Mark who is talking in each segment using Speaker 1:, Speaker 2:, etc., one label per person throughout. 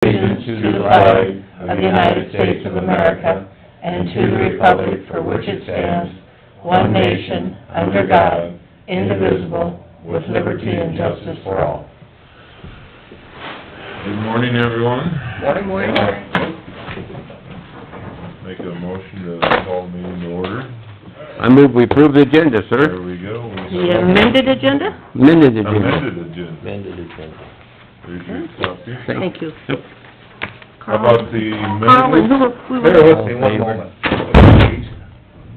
Speaker 1: allegiance to the flag of the United States of America and to the republic for which it stands, one nation, under God, indivisible, with liberty and justice for all.
Speaker 2: Good morning, everyone.
Speaker 1: Morning.
Speaker 2: Make a motion to call the meeting to order.
Speaker 3: I move we approve the agenda,
Speaker 2: There
Speaker 3: sir.
Speaker 2: we go.
Speaker 1: The amended agenda?
Speaker 3: Amended agenda.
Speaker 2: Amended agenda. There's your copy.
Speaker 1: Thank you.
Speaker 2: How about the
Speaker 1: Carl, and
Speaker 2: minutes?
Speaker 1: who
Speaker 4: Bear
Speaker 1: was,
Speaker 4: with me one moment.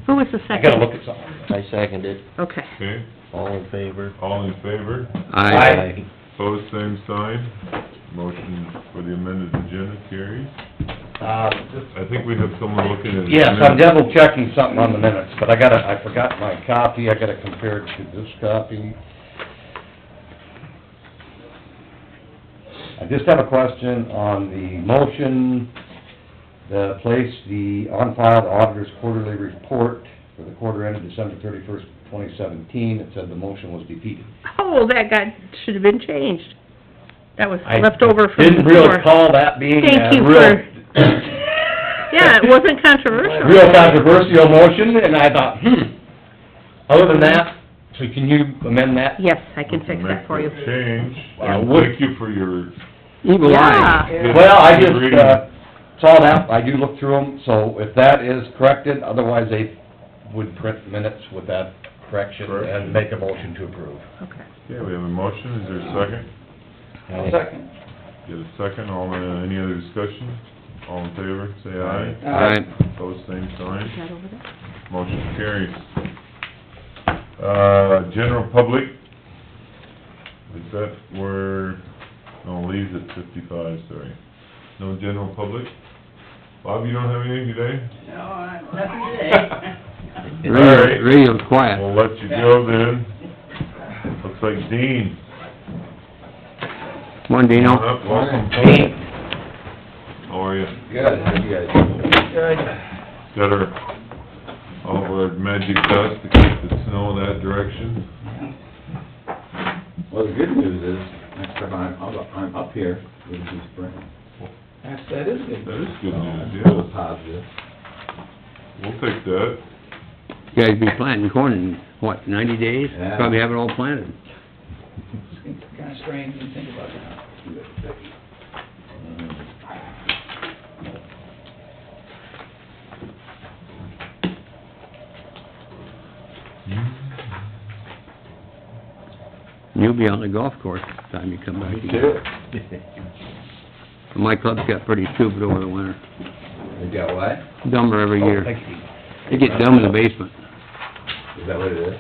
Speaker 1: who was the
Speaker 4: I
Speaker 1: second?
Speaker 4: gotta look at something.
Speaker 5: I second it.
Speaker 1: Okay.
Speaker 2: Okay,
Speaker 5: All in favor?
Speaker 2: all in favor?
Speaker 3: Aye.
Speaker 2: Pose same sign. Motion for the amended agenda carries. I think we have someone looking at it.
Speaker 4: Yes, I'm double checking something on the minutes, but I forgot my copy, I gotta compare it to this copy. I just have a question on the motion to place the on-file auditor's quarterly report for the quarter ended December 31st, 2017. It said the motion was defeated.
Speaker 1: Oh, should have been changed. That was
Speaker 4: I
Speaker 1: left over from
Speaker 4: didn't
Speaker 1: before.
Speaker 4: really call that being
Speaker 1: Thank
Speaker 4: a
Speaker 1: you
Speaker 4: real...
Speaker 1: Yeah, it wasn't controversial.
Speaker 4: Real controversial motion, and I thought, other than that, so can you amend that?
Speaker 1: Yes, I can fix that for you.
Speaker 2: Make the change.
Speaker 4: Yeah,
Speaker 2: And
Speaker 4: would-
Speaker 2: thank you for your...
Speaker 3: Evil eye.
Speaker 1: Yeah.
Speaker 4: Well, I just,
Speaker 2: Reading.
Speaker 4: saw that, I do look through them, so if that is corrected, otherwise they would print minutes with that correction
Speaker 2: Correct.
Speaker 4: and make a motion to approve.
Speaker 1: Okay.
Speaker 2: Okay, we have a motion. Is there a second?
Speaker 4: Second.
Speaker 2: Get a second. Any other discussion? All in favor, say aye.
Speaker 3: Aye.
Speaker 2: Pose same sign.
Speaker 1: Is that over there?
Speaker 2: Motion carries. General public, is that where, no, leaves at 55, sorry. No general public? Bob, you don't have anything today?
Speaker 6: No, nothing today.
Speaker 2: All right.
Speaker 3: Radio quiet.
Speaker 2: We'll let you go then. Looks like Dean.
Speaker 3: Come on, Dino.
Speaker 2: Come on up, welcome. How are you?
Speaker 4: Good, you guys.
Speaker 2: Got all of our magic dust to keep the snow that direction?
Speaker 7: Well, the good news is, next time I'm up here, it'll be spring.
Speaker 6: That is good.
Speaker 2: That is good news,
Speaker 7: A
Speaker 2: yeah.
Speaker 7: little positive.
Speaker 2: We'll take that.
Speaker 3: You guys be planting corn in, what, 90 days?
Speaker 7: Yeah.
Speaker 3: Probably have it all planted.
Speaker 6: It's kinda strange when you think about that.
Speaker 3: You'll be on the golf course by the time you come back.
Speaker 7: Me too.
Speaker 3: My club's got pretty stupid over the winter.
Speaker 7: You got what?
Speaker 3: Dumber every
Speaker 4: Oh,
Speaker 3: year.
Speaker 4: thank you.
Speaker 3: They get dumb in the basement.
Speaker 7: Is that what it is?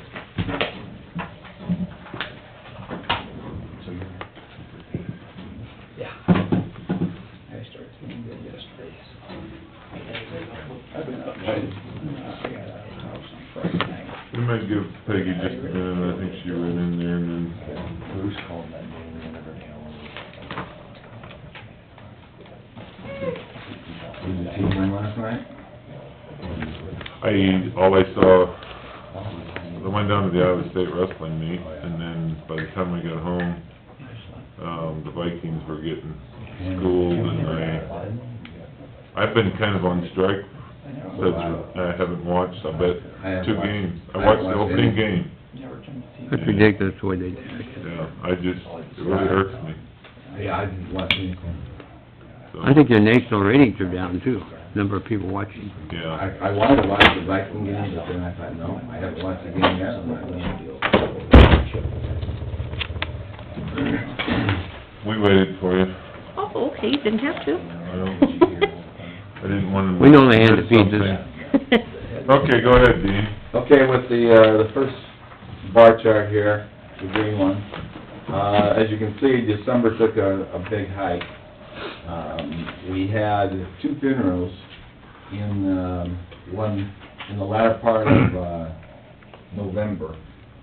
Speaker 6: Yeah. I started feeling good yesterday, so. I've been up, I got out of the house on Friday night.
Speaker 2: We might give Peggy just a minute, I think she ran in there and then...
Speaker 4: Bruce called that day, we never tell
Speaker 7: Was the team win last night?
Speaker 2: All I saw, I went down to the Iowa State wrestling meet, and then by the time I got home, the Vikings were getting schooled, and I've been kind of on strike, since I haven't watched, I bet, 2 games. I watched the opening game.
Speaker 6: Never turned the TV.
Speaker 3: That's ridiculous the way they do it.
Speaker 2: Yeah, it really hurts me,
Speaker 7: Yeah, I didn't watch anything.
Speaker 2: so...
Speaker 3: I think their national ratings are down too, number of people watching.
Speaker 2: Yeah,
Speaker 7: I wanted to watch the Viking game, but then I thought, no, I haven't watched the game yet, I'm not gonna.
Speaker 2: we waited for you.
Speaker 1: Oh, okay, you didn't have to.
Speaker 2: I didn't want to...
Speaker 3: We know the hand that
Speaker 2: miss
Speaker 3: feeds
Speaker 2: something.
Speaker 3: us.
Speaker 2: Okay, go ahead, Dean.
Speaker 7: Okay, with the first bar chart here, the green one, as you can see, December took a big hike. We had 2 funerals one in the latter part of, November.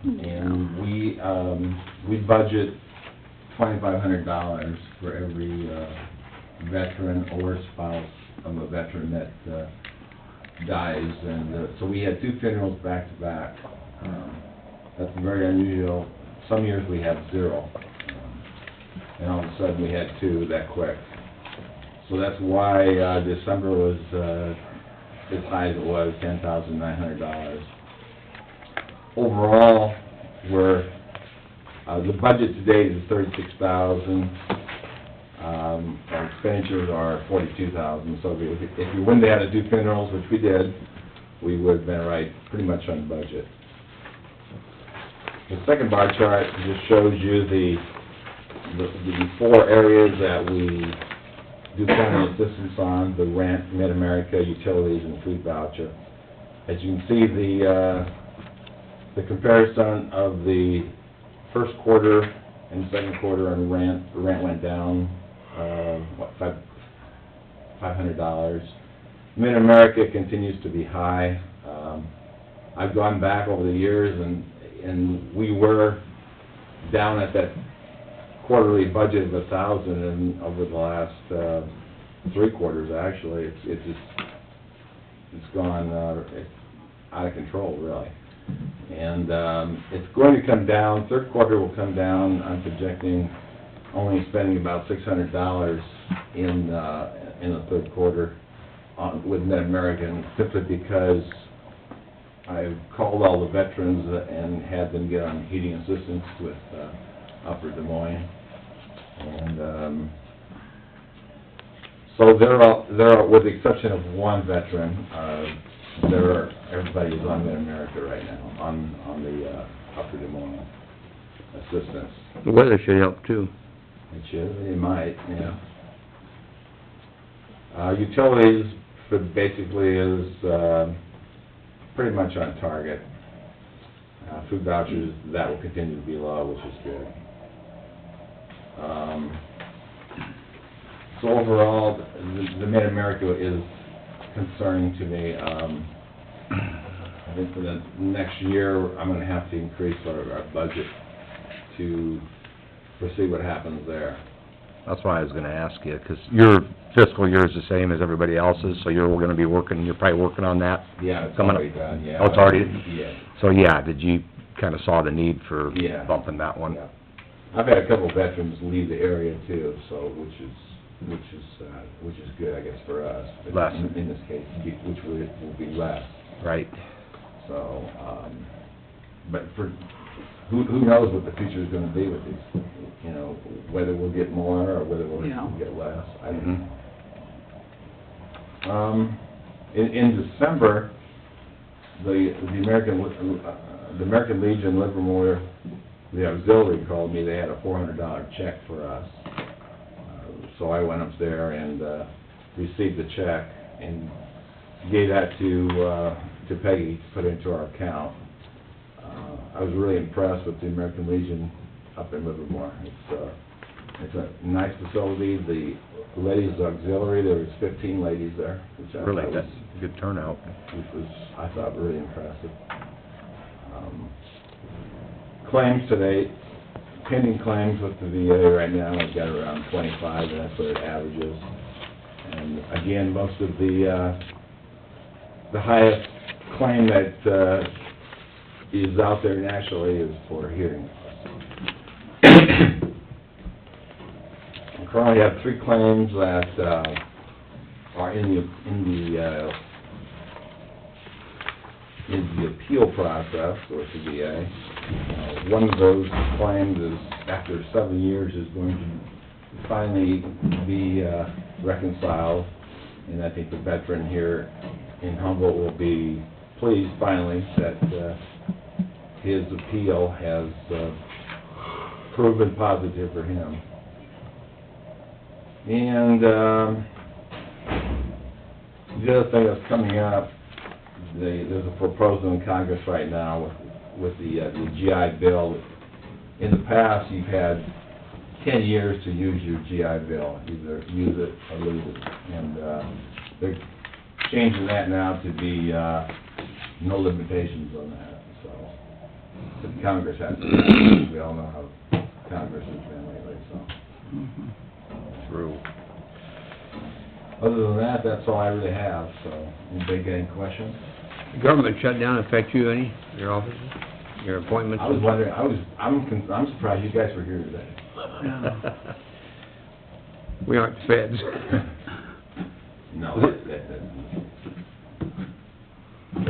Speaker 7: And we budget $2,500 for every, veteran or spouse of a veteran that, dies, and, so we had 2 funerals back to back. That's very unusual. Some years we have 0. And all of a sudden we had 2 that quick. So that's why, December was, as high as it was, $10,900. Overall, the budget today is $36,000. Our expenditures are $42,000, so if we wouldn't have had to do funerals, which we did, we would have been right, pretty much on budget. The second bar chart just shows you the 4 areas that we do county assistance on: the rent, Mid-America, utilities, and food voucher. As you can see, the comparison of the first quarter and second quarter on rent, the rent went down, $500. Mid-America continues to be high. I've gone back over the years, and we were down at that quarterly budget of $1,000, and over the last 3 quarters, actually, it's gone out of control, really. And it's going to come down. Third quarter will come down. I'm projecting only spending about $600 in the third quarter with Mid-American, simply because I've called all the veterans and had them get on heating assistance with Upper Des Moines. And so they're all, with the exception of one veteran, everybody is on Mid-America right now, on the Upper Des Moines assistance.
Speaker 3: The weather should help too.
Speaker 7: It should, it might, yeah. Utilities basically is pretty much on target. Food vouchers, that will continue to be low, which is good. So overall, the Mid-America is concerning to me. I think for the next year, I'm gonna have to increase our budget to foresee what happens there.
Speaker 5: That's why I was gonna ask you, 'cause your fiscal year is the same as everybody else's, so you're probably working on that?
Speaker 7: Yeah, it's
Speaker 5: Coming up.
Speaker 7: already done, yeah.
Speaker 5: Oh, it's already?
Speaker 7: Yeah.
Speaker 5: So, yeah, did you kinda saw the need for
Speaker 7: Yeah.
Speaker 5: bumping that one?
Speaker 7: Yeah. I've had a couple of veterans leave the area too, so, which is good, I guess, for us. But
Speaker 5: Less.
Speaker 7: In this case, which will be less.
Speaker 5: Right.
Speaker 7: So, but who knows what the future is gonna be with these, whether we'll get more or whether we'll
Speaker 6: Yeah.
Speaker 7: get less, I don't know. In December, the American Legion Livermore, the auxiliary called me. They had a $400 check for us. So I went up there and received the check and gave that to Peggy to put into our account. I was really impressed with the American Legion up in Livermore. It's a nice facility. The ladies auxiliary, there was 15 ladies there, which I
Speaker 5: Really,
Speaker 7: thought
Speaker 5: that's a good turnout.
Speaker 7: I thought really impressive. Claims today, pending claims with the VA right now, I've got around 25, and that's what it averages. And again, most of the highest claim that is out there nationally is for hearing loss. I currently have 3 claims that are in the appeal process with the VA. One of those claims is, after 7 years, is going to finally be reconciled, and I think the veteran here in Humboldt will be pleased finally that his appeal has proven positive for him. And the other thing that's coming up, there's a proposal in Congress right now with the GI Bill. In the past, you've had 10 years to use your GI Bill, either use it or lose it. And they're changing that now to be no limitations on that, so. But Congress has to, we all know how Congress has been lately, so.
Speaker 5: True.
Speaker 7: Other than that, that's all I really have, so. Anybody got any questions?
Speaker 3: The government shutdown affect you any, your offices, your appointments?
Speaker 7: I was wondering, I'm surprised you guys were here today.
Speaker 3: We aren't feds.
Speaker 7: No, that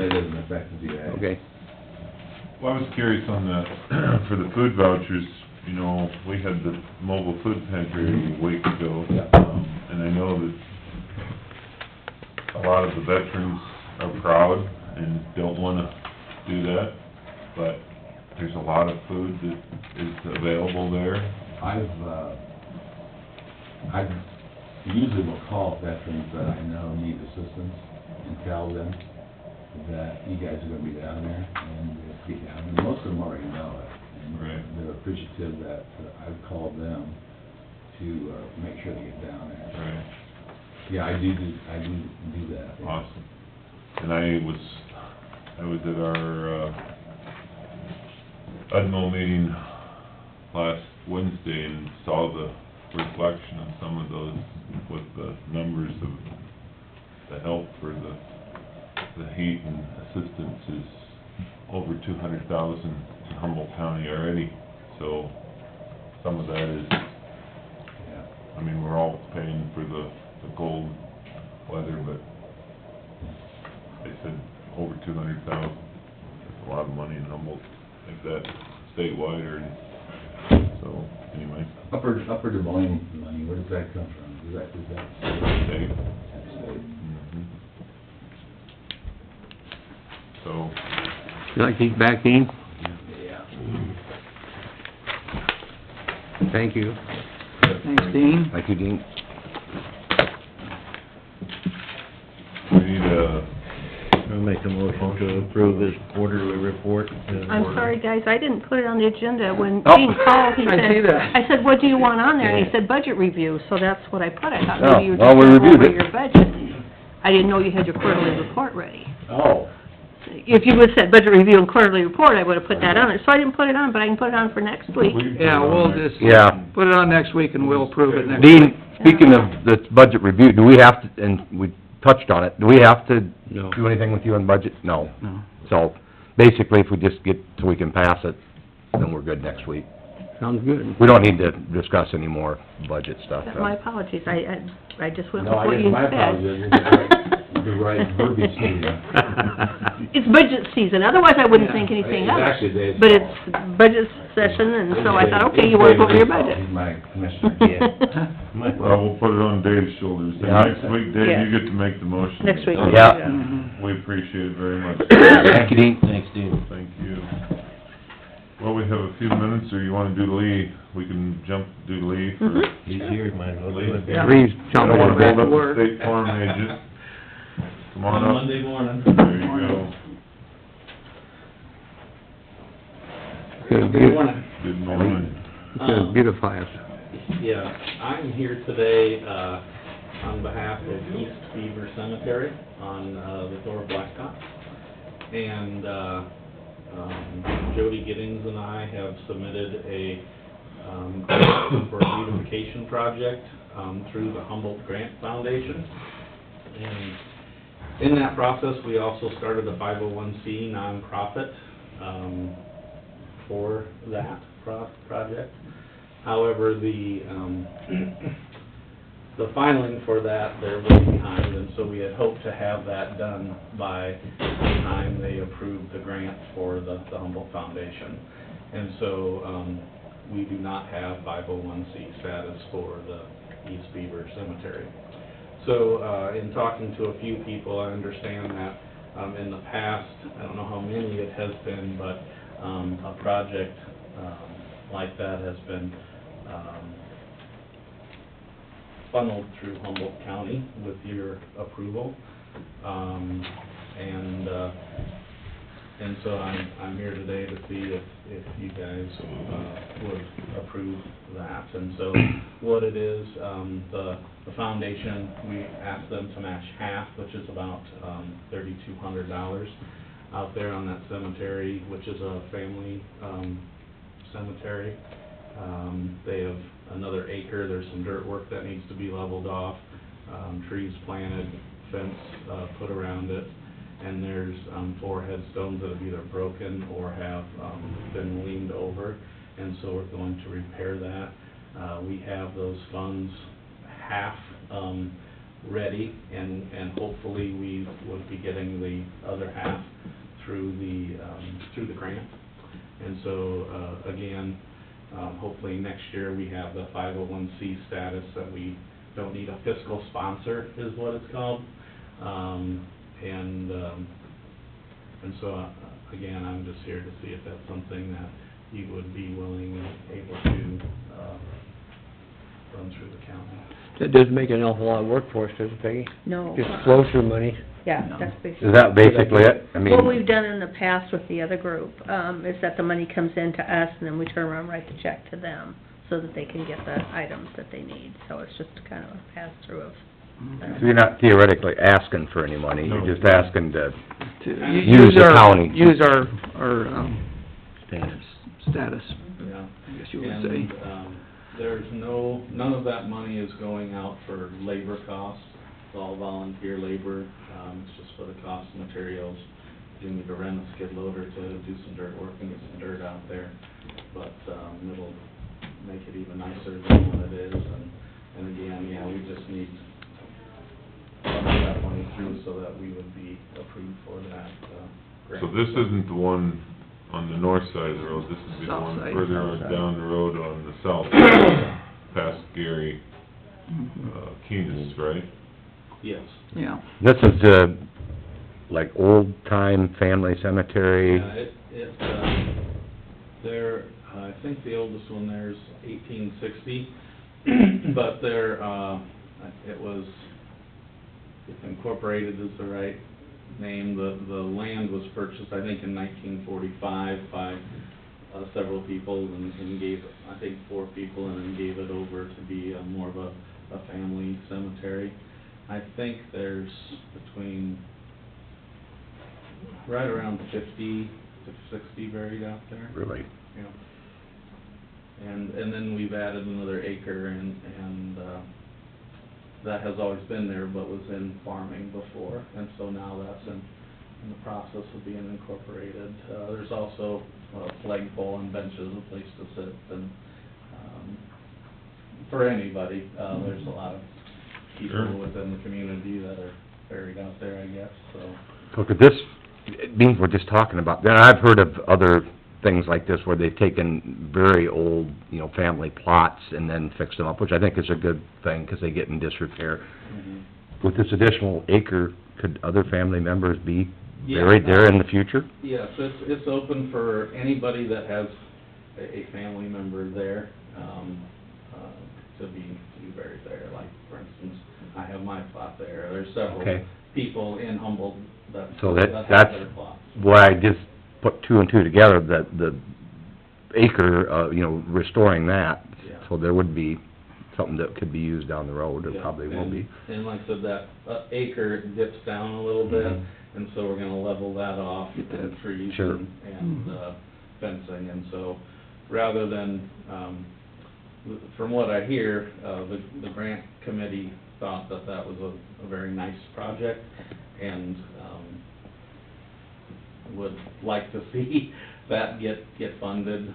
Speaker 7: doesn't affect the VA.
Speaker 3: Okay.
Speaker 2: Well, I was curious on the, for the food vouchers, you know, we had the mobile food pantry a week ago. And I know that a lot of the veterans are proud and don't wanna do that, but there's a lot of food that is available there.
Speaker 7: I usually will call veterans that I know need assistance and tell them that you guys are gonna be down there and get down, and most of them already know it.
Speaker 2: Right.
Speaker 7: And they're appreciative that I've called them to, make sure they get down there.
Speaker 2: Right.
Speaker 7: Yeah, I do that.
Speaker 2: Awesome. And I was at our, UDMO meeting last Wednesday and saw the reflection of some of those with the numbers of the help for the heat and assistance is over 200,000 in Humboldt County already. So some of that is,
Speaker 7: Yeah.
Speaker 2: I mean, we're all paying for the cold weather, but they said over 200,000. That's a lot of money in Humboldt, like that statewide or, so, anyway.
Speaker 7: Upper Des Moines money, where does that come from? Is that
Speaker 2: State.
Speaker 7: state?
Speaker 2: Mhm. So,
Speaker 3: You like these back, Dean?
Speaker 7: Yeah.
Speaker 3: Thank you.
Speaker 6: Thanks, Dean.
Speaker 5: Thank you, Dean.
Speaker 2: we need a,
Speaker 8: I'll make a motion to approve this quarterly report.
Speaker 1: I'm sorry, guys, I didn't put it on the agenda. When
Speaker 5: Oh.
Speaker 1: Dean called, he
Speaker 6: I
Speaker 1: said...
Speaker 6: see that.
Speaker 1: I said, what do you want on there? And he said, budget review, so that's what I put. I thought
Speaker 5: Oh,
Speaker 1: maybe you were
Speaker 5: well,
Speaker 1: just
Speaker 5: we
Speaker 1: going
Speaker 5: reviewed
Speaker 1: over
Speaker 5: it.
Speaker 1: your budget. I didn't know you had your quarterly report ready.
Speaker 7: Oh.
Speaker 1: If you would've said budget review and quarterly report, I would've put that on there. So I didn't put it on, but I can put it on for next week.
Speaker 2: we can put it
Speaker 6: Yeah,
Speaker 2: on
Speaker 6: we'll
Speaker 2: there.
Speaker 6: just
Speaker 5: Yeah.
Speaker 6: put it on next week and we'll approve it next week.
Speaker 5: Dean, speaking of the budget review, do we have to, and we touched on it, do we have to
Speaker 3: No.
Speaker 5: do anything with you on budget? No.
Speaker 6: No.
Speaker 5: So, basically, if we just get, so we can pass it, then we're good next week.
Speaker 3: Sounds good.
Speaker 5: We don't need to discuss any more budget stuff.
Speaker 1: My apologies, I just went
Speaker 7: No,
Speaker 1: with
Speaker 7: I
Speaker 1: what
Speaker 7: guess
Speaker 1: you
Speaker 7: my
Speaker 1: said.
Speaker 7: apologies, the right verbiage here.
Speaker 1: It's budget season, otherwise I wouldn't think anything
Speaker 7: It's
Speaker 1: of
Speaker 7: actually
Speaker 1: it.
Speaker 7: Dave's
Speaker 1: But
Speaker 7: fault.
Speaker 1: it's budget session, and so I thought, okay, you want to put your budget.
Speaker 7: He's my commissioner, yeah.
Speaker 2: Well, we'll put it on Dave's shoulders. Then
Speaker 5: Yeah.
Speaker 2: next week, Dave,
Speaker 1: Yeah.
Speaker 2: you get to make the motion.
Speaker 1: Next week.
Speaker 5: Yeah.
Speaker 6: Mhm.
Speaker 2: We appreciate it very much.
Speaker 5: Thank you, Dean.
Speaker 8: Thanks, Dean.
Speaker 2: Thank you. Well, we have a few minutes, or you wanna do Lee? We can jump, do Lee for...
Speaker 1: Mhm.
Speaker 8: He's here, might as well do it.
Speaker 6: Yeah.
Speaker 3: Please
Speaker 2: I
Speaker 3: jump
Speaker 2: don't wanna
Speaker 3: in.
Speaker 2: hold up
Speaker 6: Work.
Speaker 2: the State Farm agent. Come on up.
Speaker 9: Monday morning.
Speaker 2: There you go.
Speaker 3: Good,
Speaker 9: Good morning.
Speaker 2: Good morning.
Speaker 3: Good, beautify us.
Speaker 9: Yeah, I'm here today, on behalf of East Beaver Cemetery on, the Thor Blacktop. And, Jody Giddings and I have submitted a, for a beautification project, through the Humboldt Grant Foundation. And in that process, we also started a 501c nonprofit, for that project. However, the filing for that, they're way behind, and so we had hoped to have that done by the time they approved the grant for the Humboldt Foundation. And so, we do not have 501c status for the East Beaver Cemetery. So, in talking to a few people, I understand that, in the past, I don't know how many it has been, but, a project, like that has been, funneled through Humboldt County with your approval. And so I'm here today to see if you guys, would approve that. And so what it is, the foundation, we asked them to match half, which is about, $3,200 out there on that cemetery, which is a family, cemetery. They have another acre, there's some dirt work that needs to be leveled off, trees planted, fence, put around it, and there's, 4 headstones that have either broken or have, been leaned over, and so we're going to repair that. We have those funds half, ready, and hopefully we would be getting the other half through the grant. And so, again, hopefully next year we have the 501c status that we don't need a fiscal sponsor, is what it's called. And so, again, I'm just here to see if that's something that you would be willing and able to, run through the county.
Speaker 3: That doesn't make an awful lot of work for us, does it, Peggy?
Speaker 1: No.
Speaker 3: Just flow through money.
Speaker 1: Yeah, that's basically.
Speaker 5: Is that basically it? I mean,
Speaker 1: What we've done in the past with the other group, is that the money comes in to us, and then we turn around and write the check to them, so that they can get the items that they need. So it's just kind of a pass-through of.
Speaker 5: so you're not theoretically asking for any money,
Speaker 2: No.
Speaker 5: you're just asking to
Speaker 6: To
Speaker 5: use the county.
Speaker 6: Use our,
Speaker 5: Standards.
Speaker 6: status,
Speaker 9: Yeah.
Speaker 6: I guess you would say.
Speaker 9: And, there's none of that money is going out for labor costs. It's all volunteer labor. It's just for the cost of materials. You need to rent a skid loader to do some dirt work and get some dirt out there. But, it'll make it even nicer than what it is. And again, yeah, we just need some of that money through so that we would be approved for that, grant.
Speaker 2: So this isn't the one on the north side of the road, this would be the
Speaker 6: South
Speaker 2: one
Speaker 6: side.
Speaker 2: further on down the road on the south side, past Gary, Keenest, right?
Speaker 9: Yes.
Speaker 6: Yeah.
Speaker 5: This is the, like, old-time family cemetery.
Speaker 9: They're, I think the oldest one there is 1860, but they're, it was, if incorporated is the right name, the land was purchased, I think, in 1945 by several people, and gave, I think, 4 people, and then gave it over to be more of a family cemetery. I think there's between, right around 50 to 60 buried out there.
Speaker 5: Really?
Speaker 9: Yeah. And then we've added another acre, and that has always been there, but was in farming before, and so now that's in the process of being incorporated. There's also a flagpole and benches, a place to sit, and, for anybody, there's a lot of people
Speaker 2: Sure.
Speaker 9: within the community that are buried out there, I guess, so.
Speaker 5: So could this, being we're just talking about, then I've heard of other things like this where they've taken very old, family plots and then fixed them up, which I think is a good thing, because they get in disrepair. With this additional acre, could other family members be
Speaker 9: Yeah.
Speaker 5: buried there in the future?
Speaker 9: Yes, it's open for anybody that has a family member there, to be buried there. Like, for instance, I have my plot there. There's several
Speaker 5: Okay.
Speaker 9: people in Humboldt that
Speaker 5: So
Speaker 9: have
Speaker 5: that's
Speaker 9: their plots.
Speaker 5: why I just put 2 and 2 together, that the acre, restoring that.
Speaker 9: Yeah.
Speaker 5: So there would be something that could be used down the road, it
Speaker 9: Yeah,
Speaker 5: probably will be.
Speaker 9: And like I said, that acre dips down a little bit,
Speaker 5: Mhm.
Speaker 9: and so we're gonna level that off,
Speaker 6: Get that-
Speaker 9: and trees
Speaker 5: Sure.
Speaker 9: and fencing, and so, rather than, from what I hear, the grant committee thought that that was a very nice project, and, would like to see that get funded.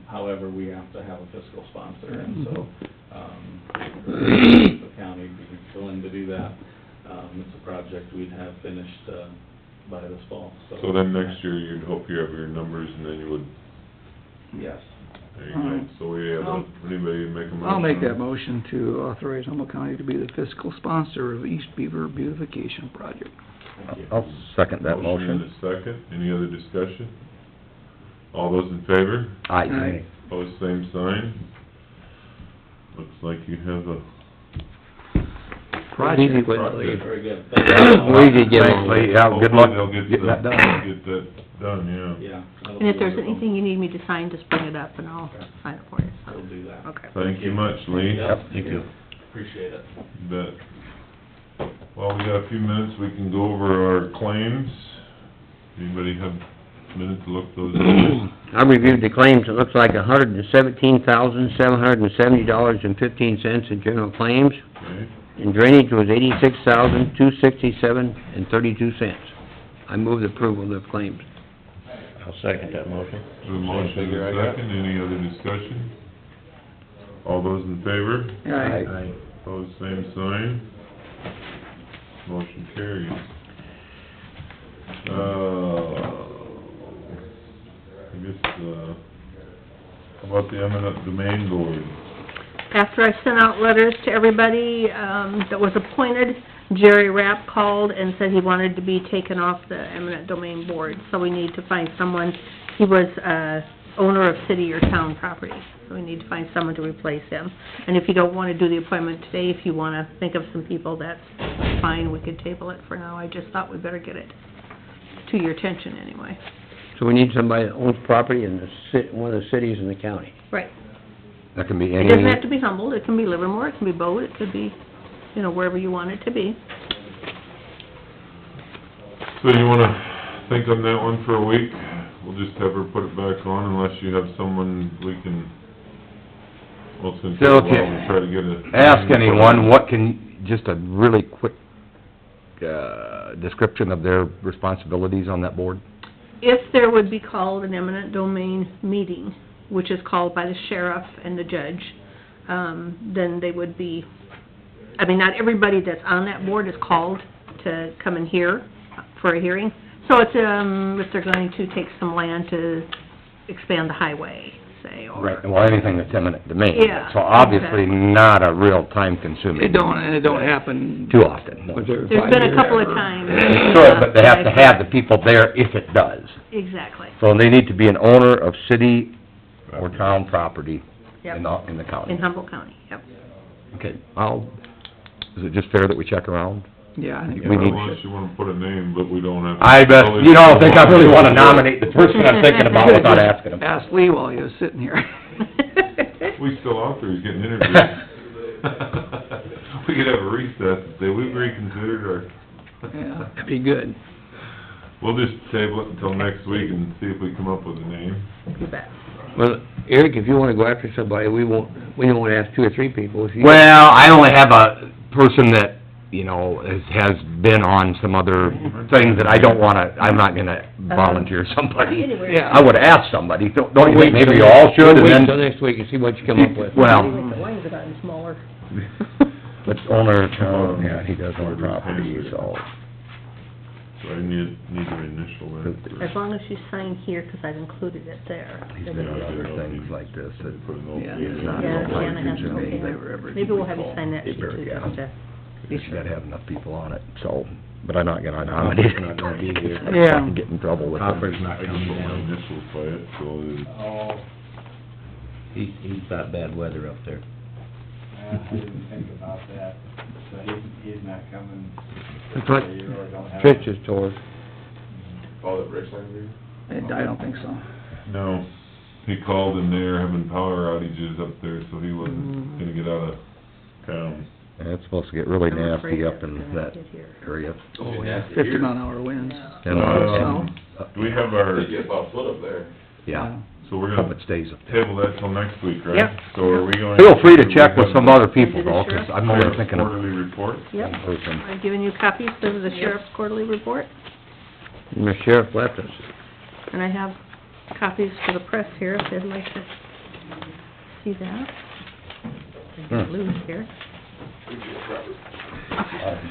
Speaker 9: However, we have to have a fiscal sponsor, and so, the county would be willing to do that. It's a project we'd have finished, by this fall, so.
Speaker 2: So then next year, you'd hope you have your numbers, and then you would,
Speaker 9: Yes.
Speaker 2: there you go. So we have, anybody make a motion?
Speaker 6: I'll make that motion to authorize Humboldt County to be the fiscal sponsor of East Beaver Beautification Project.
Speaker 9: Thank you.
Speaker 5: I'll second that
Speaker 2: Motion
Speaker 5: motion.
Speaker 2: and a second. Any other discussion? All those in favor?
Speaker 6: Aye.
Speaker 2: Opposed, same sign. Looks like you have a
Speaker 3: Easy with
Speaker 2: project.
Speaker 9: Very good. Thank you.
Speaker 3: We did get
Speaker 5: Thanks,
Speaker 3: along.
Speaker 5: Lee. Yeah, good luck
Speaker 2: Hopefully they'll
Speaker 5: getting that done.
Speaker 2: Get that done, yeah.
Speaker 9: Yeah. that'll
Speaker 1: And if
Speaker 9: be
Speaker 1: there's
Speaker 9: wonderful.
Speaker 1: anything you need me to sign, just bring it up, and I'll sign it for you, so.
Speaker 9: We'll do that.
Speaker 1: Okay.
Speaker 2: Thank you much, Lee.
Speaker 9: Yep.
Speaker 5: Thank you.
Speaker 9: Appreciate it.
Speaker 2: You bet. Well, we got a few minutes, we can go over our claims. Anybody have a minute to look those over?
Speaker 3: I reviewed the claims, it looks like $117,770.15 in general claims,
Speaker 2: Okay,
Speaker 3: and drainage was $86,267.32. I move the approval of the claims.
Speaker 8: I'll second that motion.
Speaker 2: so a motion and a second, any other discussion? All those in favor?
Speaker 6: Aye.
Speaker 8: Aye.
Speaker 2: Opposed, same sign. motion carries. I guess, how about the eminent domain board?
Speaker 1: After I sent out letters to everybody, that was appointed, Jerry Rapp called and said he wanted to be taken off the eminent domain board, so we need to find someone. He was, owner of city or town property, so we need to find someone to replace him. And if you don't wanna do the appointment today, if you wanna think of some people, that's fine, we could table it for now. I just thought we better get it to your attention anyway.
Speaker 3: So we need somebody that owns property in one of the cities in the county.
Speaker 1: Right.
Speaker 5: That can be
Speaker 1: It
Speaker 5: any...
Speaker 1: doesn't have to be Humboldt, it can be Livermore, it can be Bode, it could be, you know, wherever you want it to be.
Speaker 2: So you wanna think on that one for a week? We'll just have her put it back on unless you have someone we can, well, it's gonna take
Speaker 5: So
Speaker 2: a
Speaker 5: if you
Speaker 2: while to try to get it.
Speaker 5: ask anyone, what can, just a really quick, description of their responsibilities on that board?
Speaker 1: If there would be called an eminent domain meeting, which is called by the sheriff and the judge, then they would be, I mean, not everybody that's on that board is called to come and hear for a hearing. So it's, if they're going to take some land to expand the highway, say, or...
Speaker 5: Right, well, anything that's eminent domain.
Speaker 1: Yeah,
Speaker 5: So obviously
Speaker 1: exactly.
Speaker 5: not a real time-consuming...
Speaker 6: It don't happen.
Speaker 5: Too often.
Speaker 6: Was there
Speaker 1: There's
Speaker 6: 5
Speaker 1: been a
Speaker 6: years
Speaker 1: couple of
Speaker 6: or-
Speaker 1: times.
Speaker 5: Sure, but they have to have the people there if it does.
Speaker 1: Exactly,
Speaker 5: So they need to be an owner of city or town property
Speaker 1: yep,
Speaker 5: in the county.
Speaker 1: in Humboldt County, yep.
Speaker 5: Okay, is it just fair that we check around?
Speaker 6: Yeah, I think.
Speaker 5: We need-
Speaker 2: Unless you wanna put a name, but we don't have to...
Speaker 5: I bet, you don't think I really wanna nominate the person I'm thinking about without asking him.
Speaker 6: Ask Lee while he was sitting here.
Speaker 2: We still out there, he's getting interviewed. We could have a recess and say, we've reconsidered our...
Speaker 6: Yeah, that'd be good.
Speaker 2: We'll just table it until next week and see if we come up with a name.
Speaker 1: You bet.
Speaker 3: Well, Eric, if you wanna go after somebody, we don't wanna ask 2 or 3 people. If you...
Speaker 5: Well, I only have a person that, you know, has been on some other things that I don't wanna, I'm not gonna volunteer somebody.
Speaker 1: Anywhere.
Speaker 6: Yeah.
Speaker 5: I would ask somebody, don't you think maybe you all should, and
Speaker 3: Wait
Speaker 5: then...
Speaker 3: till next week and see what you come up with.
Speaker 5: Well,
Speaker 1: The lines have gotten smaller.
Speaker 5: but owner, yeah, he does own property, so...
Speaker 2: So I need your initial there.
Speaker 1: As long as you sign here, 'cause I've included it there.
Speaker 5: He's been on other things like this that...
Speaker 2: Put an old
Speaker 6: Yeah.
Speaker 2: date in.
Speaker 5: not
Speaker 1: Yeah,
Speaker 5: real
Speaker 1: Shannon has to go
Speaker 5: time-consuming.
Speaker 1: pay. Maybe we'll have you sign that
Speaker 5: They
Speaker 1: sheet
Speaker 5: better,
Speaker 1: too,
Speaker 5: yeah.
Speaker 1: just to...
Speaker 5: You gotta have enough people on it, so, but I'm not gonna nominate.
Speaker 8: Not gonna be here.
Speaker 6: Yeah.
Speaker 5: I can get in trouble with them.
Speaker 8: Copper's not
Speaker 2: I just
Speaker 8: coming
Speaker 2: put my
Speaker 8: down.
Speaker 2: initials by it, so it...
Speaker 8: He's got bad weather up there.
Speaker 10: I didn't think about that, so he's not coming.
Speaker 3: That's what
Speaker 10: You really don't have-
Speaker 3: Trish just told us.
Speaker 2: Oh, that Rick's not here?
Speaker 6: I don't think so.
Speaker 2: No, he called and they're having power outages up there, so he wasn't gonna get out of town.
Speaker 5: Yeah, it's supposed to get really
Speaker 1: I'm afraid
Speaker 5: nasty up
Speaker 1: that's
Speaker 5: in
Speaker 1: gonna
Speaker 5: that
Speaker 1: get here.
Speaker 5: area.
Speaker 6: Oh, yeah, 50-mile-an-hour winds.
Speaker 5: And,
Speaker 2: Do we have our,
Speaker 5: yeah,
Speaker 2: so we're
Speaker 5: hope
Speaker 2: gonna
Speaker 5: it stays up there.
Speaker 2: table that till next week, right?
Speaker 1: Yep.
Speaker 2: So are we going...
Speaker 5: Feel free to check with some other people
Speaker 1: Maybe the
Speaker 5: though, 'cause
Speaker 1: sheriff?
Speaker 5: I'm only thinking of
Speaker 2: Quarterly report?
Speaker 1: Yep,
Speaker 5: one person.
Speaker 1: I've given you copies of the sheriff's quarterly report,
Speaker 3: And the sheriff left us.
Speaker 1: and I have copies for the press here, if they'd like to see that. Lou's here.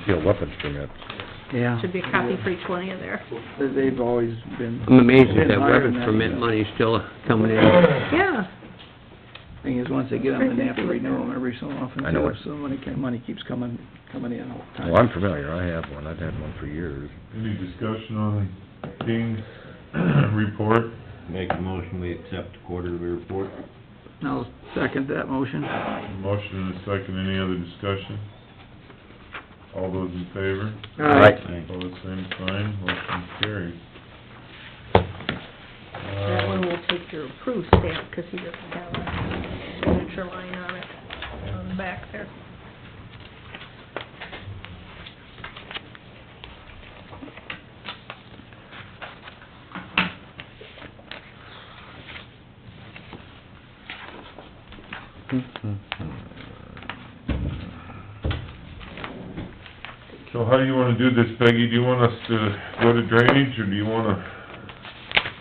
Speaker 5: Field weapons permits.
Speaker 6: Yeah,
Speaker 1: Should be a copy for each one of you there.
Speaker 6: they've always been...
Speaker 3: I'm amazed
Speaker 6: been
Speaker 3: that
Speaker 6: higher
Speaker 3: weapons
Speaker 6: than
Speaker 3: permit money's still coming in.
Speaker 1: Yeah,
Speaker 6: Thing is, once they get them, they have to renew them every so often.
Speaker 5: I know
Speaker 6: too,
Speaker 5: it.
Speaker 6: So money keeps coming in all the time.
Speaker 5: Well, I'm familiar, I have one, I've had one for years.
Speaker 2: Any discussion on King's report?
Speaker 8: Make a motion, we accept the quarterly report.
Speaker 6: I'll second that motion.
Speaker 2: Motion and a second, any other discussion? All those in favor?
Speaker 5: Right.
Speaker 2: Opposed, same sign, motion carries.
Speaker 1: that one will take your approved stamp, 'cause he doesn't have a signature line on it, on the back there.
Speaker 2: So how do you wanna do this, Peggy? Do you want us to go to drainage, or do you wanna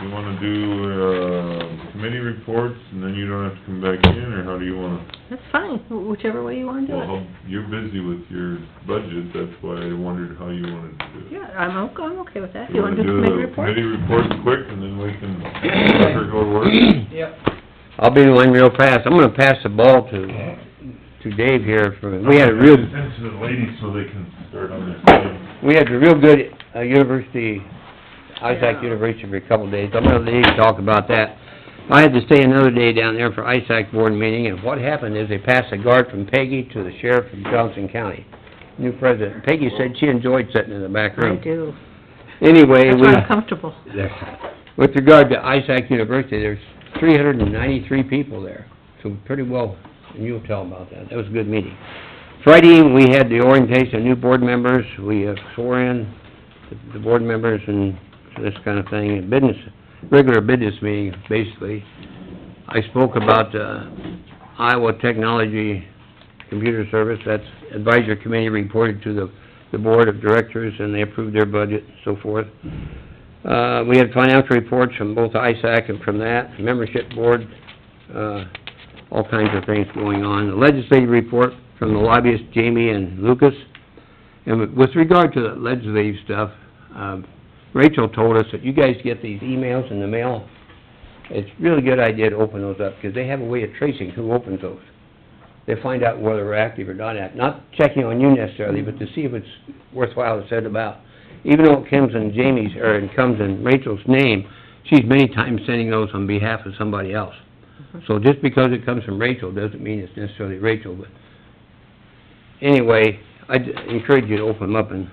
Speaker 2: you wanna do, committee reports, and then you don't have to come back in, or how do you wanna?
Speaker 1: That's fine, whichever way you wanna do it.
Speaker 2: Well, you're busy with your budget, that's why I wondered how you wanted to do it.
Speaker 1: Yeah, I'm okay with that. You wanna do committee report?
Speaker 2: Committee reports quick, and then we can let her go to work?
Speaker 6: Yep.
Speaker 3: I'll be the one real fast. I'm gonna pass the ball to Dave here for, we had a real,
Speaker 2: Attention to the ladies so they can start on their thing.
Speaker 3: we had a real good, university, ISAC University for a couple of days. I'm gonna let Dave talk about that. I had to stay another day down there for ISAC board meeting, and what happened is they passed a guard from Peggy to the sheriff from Johnson County, new president. Peggy said she enjoyed sitting in the back
Speaker 1: I
Speaker 3: room.
Speaker 1: do.
Speaker 3: Anyway,
Speaker 1: That's why I'm comfortable.
Speaker 3: with regard to ISAC University, there's 393 people there, so pretty well, and you'll tell them about that. That was a good meeting. Friday, we had the orientation of new board members. We swore in the board members and this kind of thing, and regular business meeting, basically. I spoke about Iowa Technology Computer Service. That's advisory committee reported to the board of directors, and they approved their budget, so forth. We had financial reports from both ISAC and from that, membership board, all kinds of things going on. The legislative report from the lobbyists, Jamie and Lucas. And with regard to the legislative stuff, Rachel told us that you guys get these emails in the mail. It's a really good idea to open those up, because they have a way of tracing who opens those. They find out whether they're active or not active, not checking on you necessarily, but to see if it's worthwhile to send about. Even though it comes in Jamie's, or it comes in Rachel's name, she's many times sending those on behalf of somebody else. So just because it comes from Rachel doesn't mean it's necessarily Rachel, but anyway, I'd encourage you to open them up, and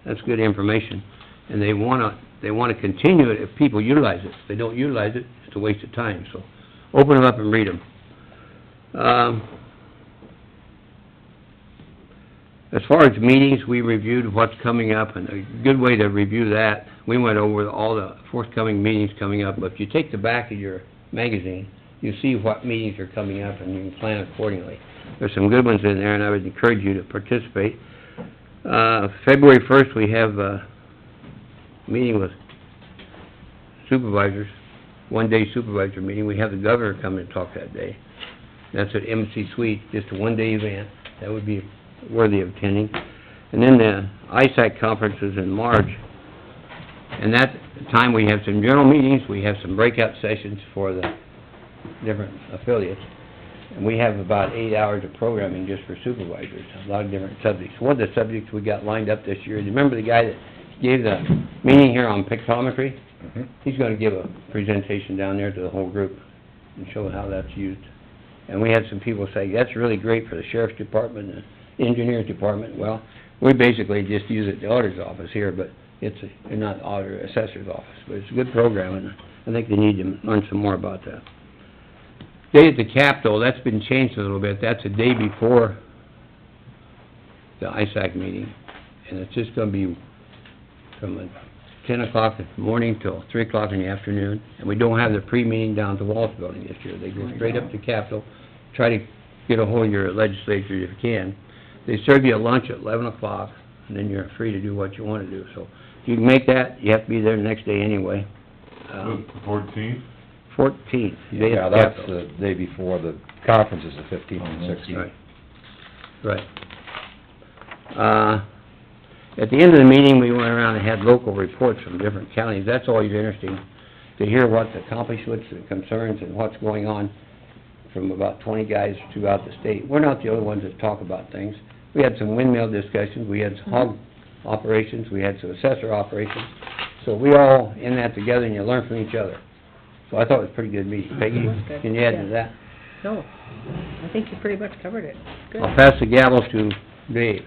Speaker 3: that's good information. And they wanna continue it if people utilize it. If they don't utilize it, it's a waste of time, so open them up and read them. As far as meetings, we reviewed what's coming up, and a good way to review that, we went over all the forthcoming meetings coming up, but if you take the back of your magazine, you see what meetings are coming up, and you can plan accordingly. There's some good ones in there, and I would encourage you to participate. February 1st, we have a meeting with supervisors, one-day supervisor meeting. We have the governor come and talk that day. That's at Embassy Suites, just a one-day event. That would be worthy of attending. And then the ISAC conference is in March. And that time we have some general meetings, we have some breakout sessions for the different affiliates. And we have about 8 hours of programming just for supervisors, a lot of different subjects. One of the subjects we got lined up this year, do you remember the guy that gave the meeting here on pictometry?
Speaker 4: Mm-hmm.
Speaker 3: He's gonna give a presentation down there to the whole group and show how that's used. And we had some people say, that's really great for the sheriff's department and the engineer's department. Well, we basically just use it at the auditor's office here, but it's not auditor, assessor's office. But it's a good program, and I think they need to learn some more about that. Day at the Capitol, that's been changed a little bit. That's a day before the ISAC meeting, and it's just gonna be from 10 o'clock in the morning till 3 o'clock in the afternoon. And we don't have the pre-meeting down at the Walsh Building this year. They go straight up to Capitol, try to get a hold of your legislature if you can. They serve you a lunch at 11 o'clock, and then you're free to do what you want to do. So if you can make that, you have to be there the next day anyway.
Speaker 2: 14th?
Speaker 3: 14th. Day
Speaker 4: Yeah,
Speaker 3: at the
Speaker 4: that's
Speaker 3: Capitol.
Speaker 4: the day before, the conference is the 15th and 16th.
Speaker 3: Right. At the end of the meeting, we went around and had local reports from different counties. That's always interesting, to hear what the accomplishments and concerns and what's going on from about 20 guys throughout the state. We're not the only ones that talk about things. We had some windmill discussions, we had some hog operations, we had some assessor operations. So we all in that together, and you learn from each other. So I thought it was a pretty good meeting. Peggy, can you add to that?
Speaker 1: No, I think you pretty much covered it. Good.
Speaker 3: I'll pass the gavel to Dave.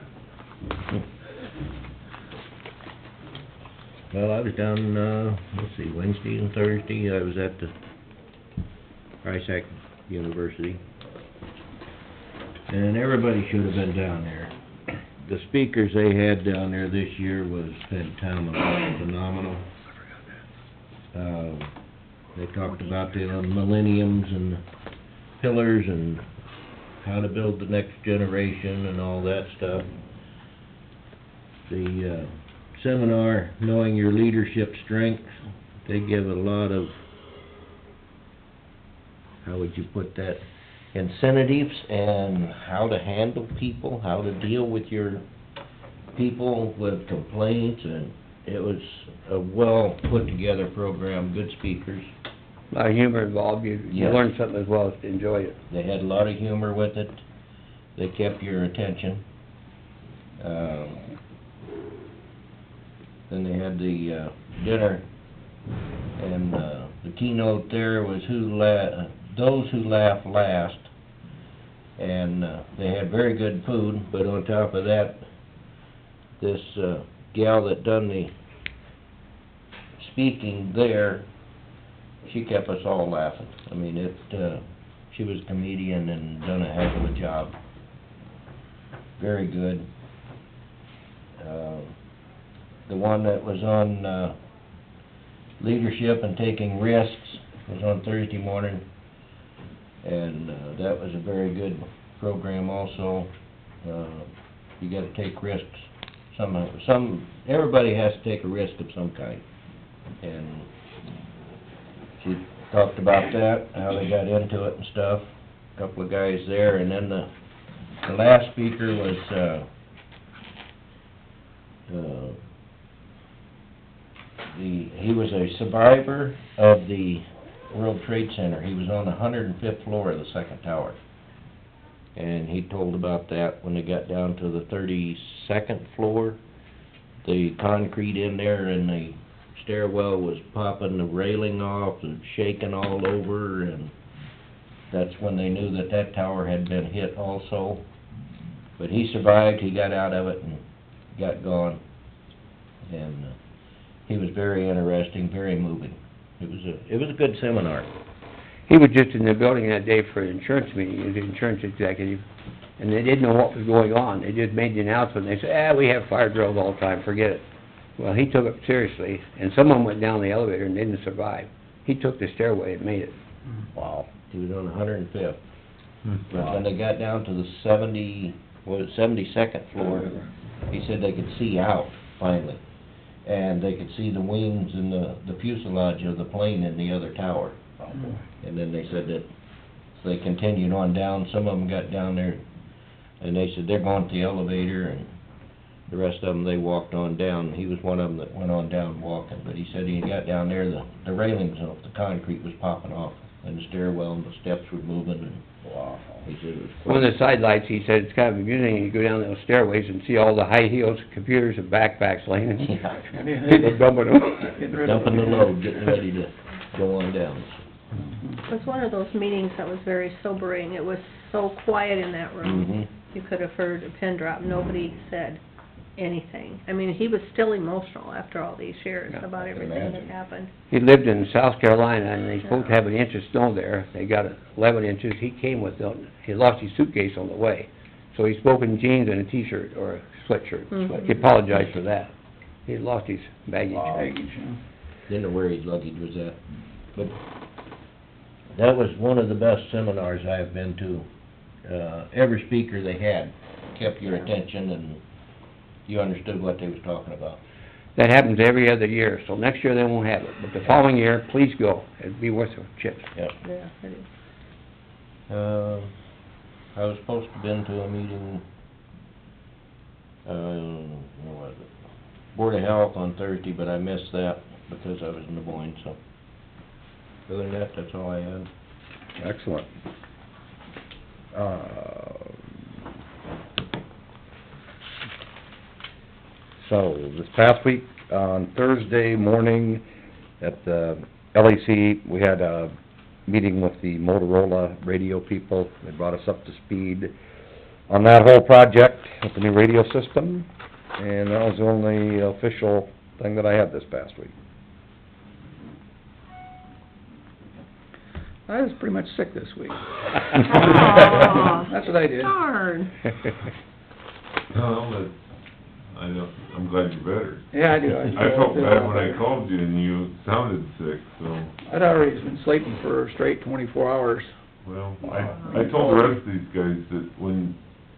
Speaker 8: Well, I was down, let's see, Wednesday and Thursday, I was at the ISAC University. And everybody should have been down there. The speakers they had down there this year was phenomenal. They talked about the millenniums and pillars and how to build the next generation and all that stuff. The seminar, Knowing Your Leadership Strengths, They give a lot of, how would you put that, incentives and how to handle people, how to deal with your people with complaints, and it was a well-put-together program, good speakers.
Speaker 3: A lot of humor involved, you
Speaker 8: Yes.
Speaker 3: learn something as well as to enjoy it.
Speaker 8: They had a lot of humor with it. They kept your attention. Then they had the dinner, and the keynote there was those who laugh last. And they had very good food, but on top of that, this gal that done the speaking there, she kept us all laughing. I mean, she was a comedian and done a heck of a job. Very good. The one that was on leadership and taking risks was on Thursday morning, and that was a very good program also. You gotta take risks. Everybody has to take a risk of some kind. And she talked about that, how they got into it and stuff. A couple of guys there, and then the last speaker was, he was a survivor of the World Trade Center. He was on the 105th floor of the second tower. And he told about that when they got down to the 32nd floor. The concrete in there and the stairwell was popping the railing off and shaking all over, and that's when they knew that that tower had been hit also. But he survived, he got out of it and got gone. And he was very interesting, very moving. It was a good seminar.
Speaker 3: He was just in the building that day for an insurance meeting, he was the insurance executive, and they didn't know what was going on. They just made the announcement, they said, we have fire drills all the time, forget it. Well, he took it seriously, and someone went down the elevator and didn't survive. He took the stairway and made it.
Speaker 8: Wow. He was on the 105th. But when they got down to the 72nd floor, he said they could see out, finally. And they could see the wings and the fuselage of the plane in the other tower. And then they said that they continued on down, some of them got down there, and they said they're going to the elevator, and the rest of them, they walked on down. He was one of them that went on down walking, but he said he got down there, the railings of the concrete was popping off, and the stairwell and the steps were moving, and he said it was quite...
Speaker 3: One of the sidelights, he said, it's kind of amusing, you go down those stairways and see all the high heels, computers, and backpacks laying, people dumping them.
Speaker 8: Dumping the load, getting ready to go on down.
Speaker 1: It was one of those meetings that was very sobering. It was so quiet in that room. You could have heard a pin drop. Nobody said anything. I mean, he was still emotional after all these years about everything that happened.
Speaker 3: He lived in South Carolina, and they supposed to have an inch of snow there. They got 11 inches. He came with them. He lost his suitcase on the way. So he spoke in jeans and a T-shirt, or a sweatshirt. He apologized for that. He had lost his baggage.
Speaker 8: Didn't know where his luggage was at. But that was one of the best seminars I've been to. Every speaker they had kept your attention, and you understood what they was talking about.
Speaker 3: That happens every other year, so next year they won't have it. But the following year, please go. It'd be worth a trip.
Speaker 8: Yep.
Speaker 1: Yeah, it is.
Speaker 8: I was supposed to have been to a meeting, what was it? Board of Health on Thursday, but I missed that because I was in Des Moines, so. Other than that, that's all I had.
Speaker 5: Excellent. So, this past week, on Thursday morning, at the LEC, we had a meeting with the Motorola radio people. They brought us up to speed on that whole project with the new radio system, and that was the only official thing that I had this past week.
Speaker 6: I was pretty much sick this week.
Speaker 1: Aw.
Speaker 6: That's what I did.
Speaker 1: Darn.
Speaker 2: No, I'm glad you're better.
Speaker 6: Yeah, I do.
Speaker 2: I felt bad when I called you and you sounded sick, so,
Speaker 6: I'd already been sleeping for a straight 24 hours.
Speaker 2: well, I told the rest of these guys that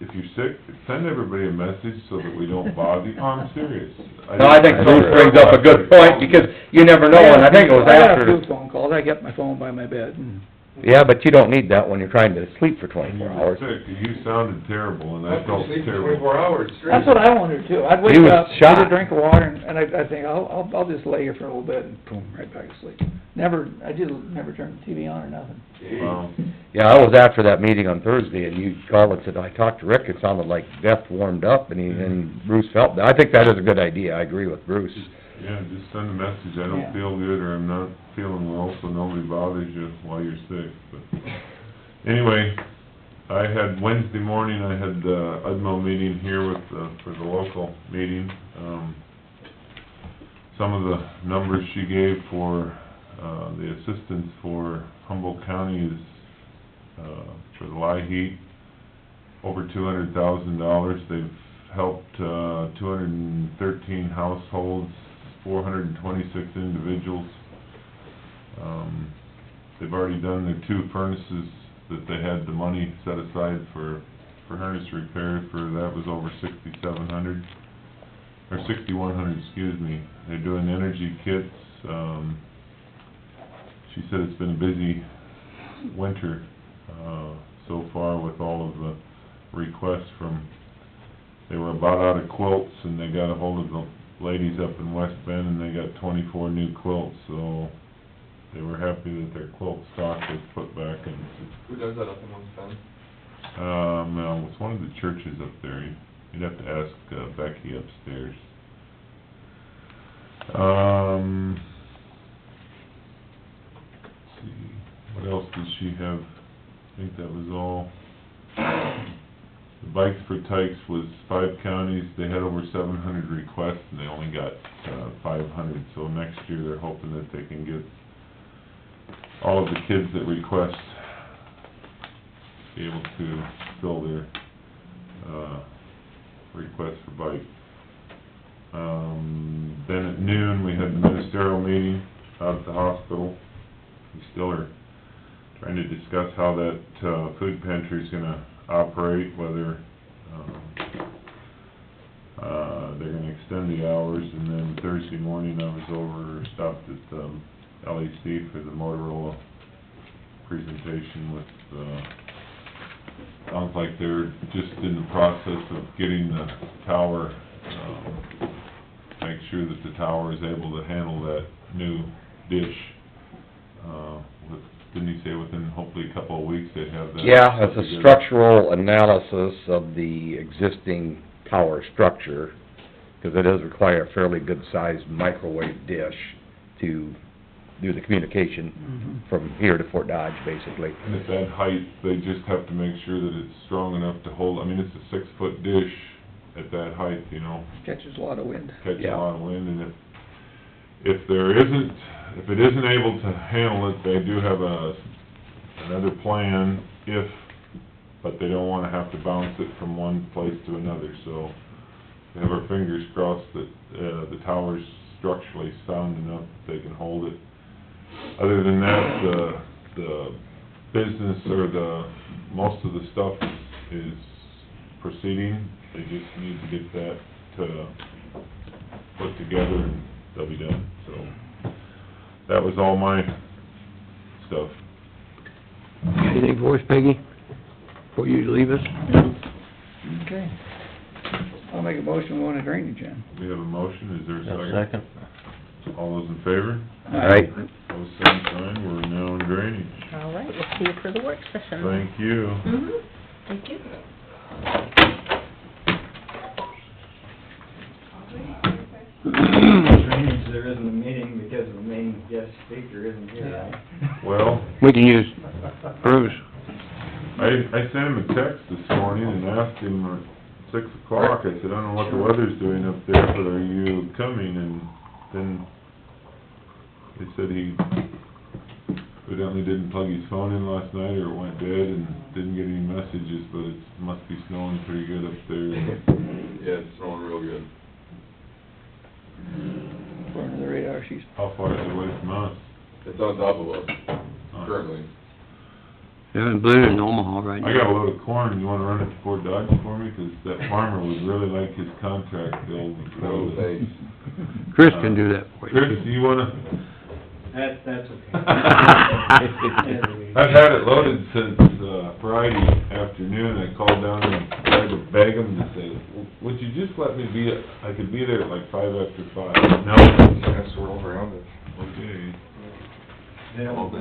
Speaker 2: if you're sick, send everybody a message so that we don't bother you. Oh, I'm serious.
Speaker 5: No, I think Bruce brings up a good point, because you never know, and I think it was
Speaker 6: I got a
Speaker 5: after...
Speaker 6: few phone calls, I kept my phone by my bed, and
Speaker 5: Yeah, but you don't need that when you're trying to sleep for 24
Speaker 2: You were
Speaker 5: hours.
Speaker 2: sick, you sounded terrible, and I felt terrible.
Speaker 10: 24 hours straight.
Speaker 6: that's what I wondered too. I'd wake
Speaker 5: He was
Speaker 6: up,
Speaker 5: shot.
Speaker 6: get a drink of water, and I'd think, I'll just lay here for a little bit, and boom, right back to sleep. Never turned the TV on or nothing.
Speaker 2: Wow.
Speaker 5: Yeah, I was after that meeting on Thursday, and you called and said, I talked to Rick, it sounded like Beth warmed up, and Bruce felt that. I think that is a good idea, I agree with Bruce.
Speaker 2: Yeah, just send a message, I don't
Speaker 6: Yeah.
Speaker 2: feel good, or I'm not feeling well, so nobody bothers you while you're sick, but... Anyway, I had, Wednesday morning, I had the UDMO meeting here with, for the local meeting. Some of the numbers she gave for, the assistance for Humboldt County is, for the LIHEAP, over $200,000. They've helped, 213 households, 426 individuals. They've already done their 2 furnaces that they had the money set aside for furnace repair for, that was over 6,700, or 6,100, excuse me. They're doing energy kits. She said it's been a busy winter, so far with all of the requests from, they were about out of quilts, and they got a hold of the ladies up in West Bend, and they got 24 new quilts, so they were happy that their quilt stock was put back in.
Speaker 10: Who does that up in West Bend?
Speaker 2: No, it's one of the churches up there. You'd have to ask Becky upstairs. Let's see, what else did she have? I think that was all. The Bikes for Tykes was 5 counties. They had over 700 requests, and they only got 500. So next year, they're hoping that they can get all of the kids that request, be able to fill their, request for bike. Then at noon, we had the ministerial meeting out at the hospital. We still are trying to discuss how that, food pantry's gonna operate, whether, they're gonna extend the hours. And then Thursday morning, I was over, stopped at, LEC for the Motorola presentation with, sounds like they're just in the process of getting the tower, make sure that the tower is able to handle that new dish. Didn't he say within hopefully a couple of weeks they'd have that?
Speaker 5: Yeah, it's
Speaker 2: put
Speaker 5: a
Speaker 2: together?
Speaker 5: structural analysis of the existing tower structure, because it does require a fairly good-sized microwave dish to do the communication from here to Fort Dodge, basically.
Speaker 2: And at that height, they just have to make sure that it's strong enough to hold, I mean, it's a 6-foot dish at that height, you know,
Speaker 6: catches a lot of wind.
Speaker 2: catch a
Speaker 5: Yeah.
Speaker 2: lot of wind, and if it isn't able to handle it, they do have another plan but they don't wanna have to bounce it from one place to another, so we have our fingers crossed that, the tower's structurally sound enough that they can hold it. Other than that, the business, or most of the stuff is proceeding. They just need to get that, put together, and they'll be done, so. That was all my stuff.
Speaker 3: Anything for us, Peggy, before you leave us?
Speaker 6: Okay. I'll make a motion, we want a drainage in.
Speaker 2: We have a motion, is there a second?
Speaker 8: Second.
Speaker 2: All those in favor?
Speaker 5: All right.
Speaker 2: Pose same sign, we're now in drainage.
Speaker 1: All right, we'll see you for the work session.
Speaker 2: Thank you.
Speaker 1: Mm-hmm, thank you.
Speaker 10: Drainage, there isn't a meeting because the main guest speaker isn't here, right?
Speaker 2: Well,
Speaker 3: We can use Bruce.
Speaker 2: I sent him a text this morning and asked him at 6 o'clock, I said, I don't know what the weather's doing up there, but are you coming? And then they said he evidently didn't plug his phone in last night, or it went dead, and didn't get any messages, but it must be snowing pretty good up there.
Speaker 11: Yeah, it's snowing real good.
Speaker 6: According to the radar, she's,
Speaker 2: How far is it away from us?
Speaker 11: It's on top of us currently.
Speaker 3: They haven't blew it in Omaha right now.
Speaker 2: I got a load of corn, you wanna run it to Fort Dodge for me? 'Cause that farmer would really like his contract billed.
Speaker 11: No, thanks.
Speaker 3: Chris can do that for you.
Speaker 2: Chris, do you wanna?
Speaker 10: That's okay.
Speaker 2: I've had it loaded since, Friday afternoon. I called down and tried to beg them to say, would you just let me be, I could be there at like 5 after 5. No, I swirled around it. Okay.
Speaker 10: It looks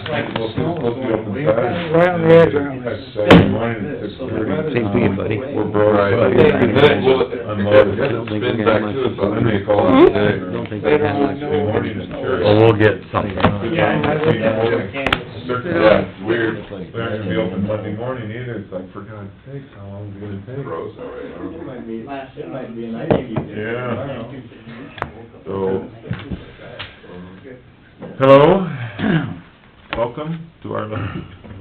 Speaker 10: like the snow was going way back.
Speaker 6: Right on the edge around this.
Speaker 2: Saturday morning at 6:30.
Speaker 3: Same to you, buddy.
Speaker 2: We're broke.
Speaker 3: Right.
Speaker 2: And then we'll unload it,
Speaker 3: I don't think
Speaker 2: spin
Speaker 3: we
Speaker 2: back
Speaker 3: got
Speaker 2: to us,
Speaker 3: much.
Speaker 2: so then they call
Speaker 3: I
Speaker 2: us.
Speaker 3: don't think they got much.
Speaker 2: Saturday morning at church.
Speaker 5: Well, we'll get something.
Speaker 2: Yeah, it's weird. They're not gonna be open Monday morning either. It's like, for God's sakes, how long is it gonna take?
Speaker 10: It might be a nice evening.
Speaker 2: Yeah. So, hello, welcome to our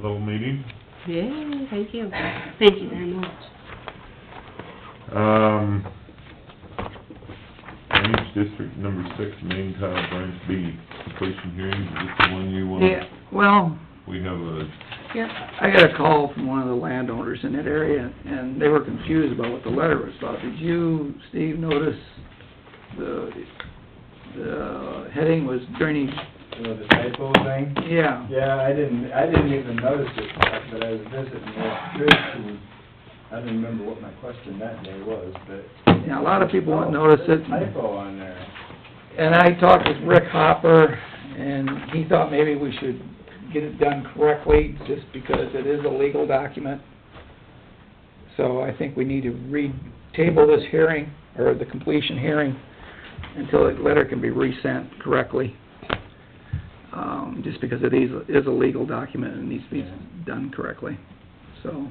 Speaker 2: little meeting.
Speaker 1: Yeah, thank you. Thank you very much.
Speaker 2: Drainage District Number 6, Main Tile Branch B, completion hearing, is this the one you want?
Speaker 6: Yeah, well,
Speaker 2: We have a,
Speaker 1: Yep.
Speaker 6: I got a call from one of the landowners in that area, and they were confused about what the letter was about. Did you, Steve, notice the heading was drainage?
Speaker 10: The typo thing?
Speaker 6: Yeah.
Speaker 10: Yeah, I didn't even notice it, but I was visiting with Chris, and I don't remember what my question that day was, but...
Speaker 6: Yeah, a lot of people won't notice it.
Speaker 10: Typo on there.
Speaker 6: And I talked with Rick Hopper, and he thought maybe we should get it done correctly, just because it is a legal document. So I think we need to table this hearing, or the completion hearing, until the letter can be resent correctly. Just because it is a legal document and needs to be done correctly. So,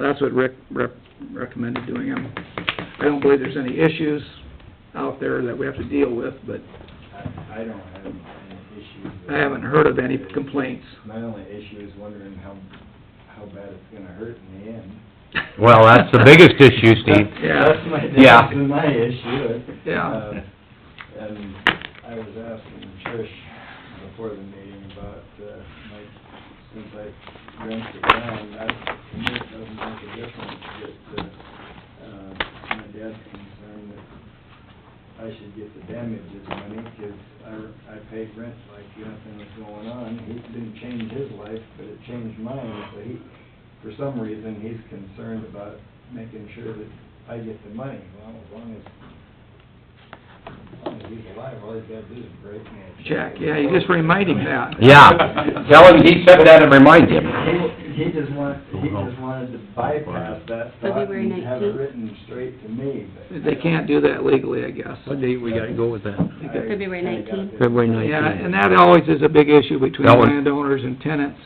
Speaker 6: that's what Rick recommended doing. I don't believe there's any issues out there that we have to deal with, but
Speaker 10: I don't have any issues.
Speaker 6: I haven't heard of any complaints.
Speaker 10: My only issue is wondering how bad it's gonna hurt in the end.
Speaker 5: Well, that's the biggest issue, Steve.
Speaker 6: Yeah.
Speaker 10: That's my issue.
Speaker 6: Yeah.
Speaker 10: And I was asking Trish before the meeting about, since I rented it down, to me, it doesn't make a difference that, my dad's concerned that I should get the damages money, because I paid rent like nothing was going on. He didn't change his life, but it changed mine, so for some reason, he's concerned about making sure that I get the money. Well, as long as he's alive, all he's gotta do is break me a check.
Speaker 6: Jack, yeah, you just remind him that.
Speaker 5: Yeah, tell him he said that and remind him.
Speaker 10: He just wanted to bypass that thought
Speaker 1: February
Speaker 10: and have it
Speaker 1: 19th?
Speaker 10: written straight to me, but...
Speaker 6: They can't do that legally, I guess.
Speaker 3: What date we gotta go with that?
Speaker 1: February 19th.
Speaker 3: February 19th.
Speaker 6: Yeah, and that always is a big issue between
Speaker 3: That one-
Speaker 6: landowners and tenants.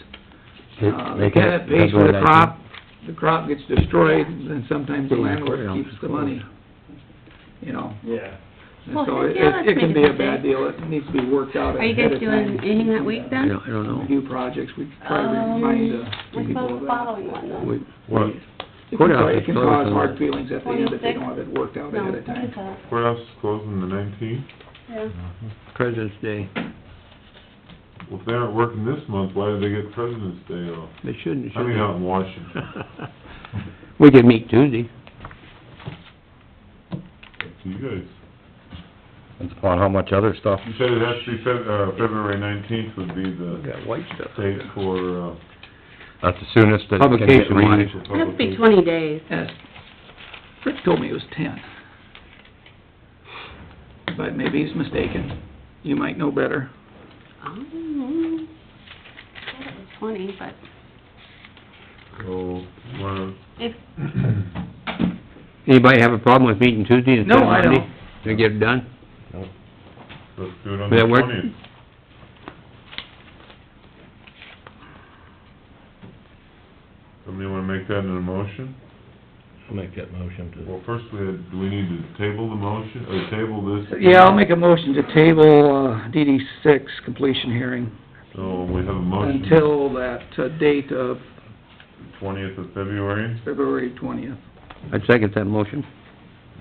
Speaker 6: The
Speaker 3: Make it
Speaker 6: tenant pays for the
Speaker 3: February
Speaker 6: crop, the crop gets destroyed, and sometimes the landlord keeps the money, you know.
Speaker 10: Yeah.
Speaker 6: And
Speaker 1: Well,
Speaker 6: so
Speaker 1: heck yeah, let's
Speaker 6: it can
Speaker 1: make
Speaker 6: be
Speaker 1: it
Speaker 6: a
Speaker 1: that
Speaker 6: bad
Speaker 1: day.
Speaker 6: deal, it needs to be worked out
Speaker 1: Are you
Speaker 6: ahead
Speaker 1: guys
Speaker 6: of
Speaker 1: doing
Speaker 6: time.
Speaker 1: anything that week
Speaker 3: I
Speaker 1: then?
Speaker 3: don't know.
Speaker 6: A few projects, we try to remind the
Speaker 1: What
Speaker 6: people
Speaker 1: about
Speaker 6: of
Speaker 1: the
Speaker 6: that.
Speaker 1: following one then?
Speaker 2: what,
Speaker 6: It can cause hard feelings at the end if they don't have it worked out
Speaker 1: No,
Speaker 6: ahead of time.
Speaker 1: 25th.
Speaker 2: courthouse is closing the 19th?
Speaker 1: Yeah.
Speaker 3: President's Day.
Speaker 2: Well, if they aren't working this month, why did they get President's Day off?
Speaker 3: They shouldn't,
Speaker 2: I mean, out in Washington.
Speaker 3: We could meet Tuesday.
Speaker 2: Up to you guys.
Speaker 5: It's upon how much other stuff.
Speaker 2: You said it has to be February 19th would be
Speaker 3: We
Speaker 2: the
Speaker 3: got white stuff.
Speaker 2: date for,
Speaker 5: That's the soonest that can get
Speaker 3: Publication wise.
Speaker 5: read.
Speaker 2: for
Speaker 1: It has to be
Speaker 2: publication.
Speaker 1: 20 days.
Speaker 6: Yes. Rick told me it was 10. But maybe he's mistaken. You might know better.
Speaker 1: I thought it was 20, but
Speaker 2: So,
Speaker 1: if,
Speaker 3: Anybody have a problem with meeting Tuesday instead of
Speaker 6: No, I
Speaker 3: Monday?
Speaker 6: don't.
Speaker 3: To get it done?
Speaker 2: let's do it on the
Speaker 3: That work?
Speaker 2: 20th. Somebody wanna make that in a motion?
Speaker 8: I'll make that motion to...
Speaker 2: Well, first do we need to table the motion, or table this?
Speaker 6: Yeah, I'll make a motion to table, DD 6 completion hearing
Speaker 2: So we have a motion.
Speaker 6: until that date of
Speaker 2: 20th of February,
Speaker 6: February 20th.
Speaker 3: I'd second that motion.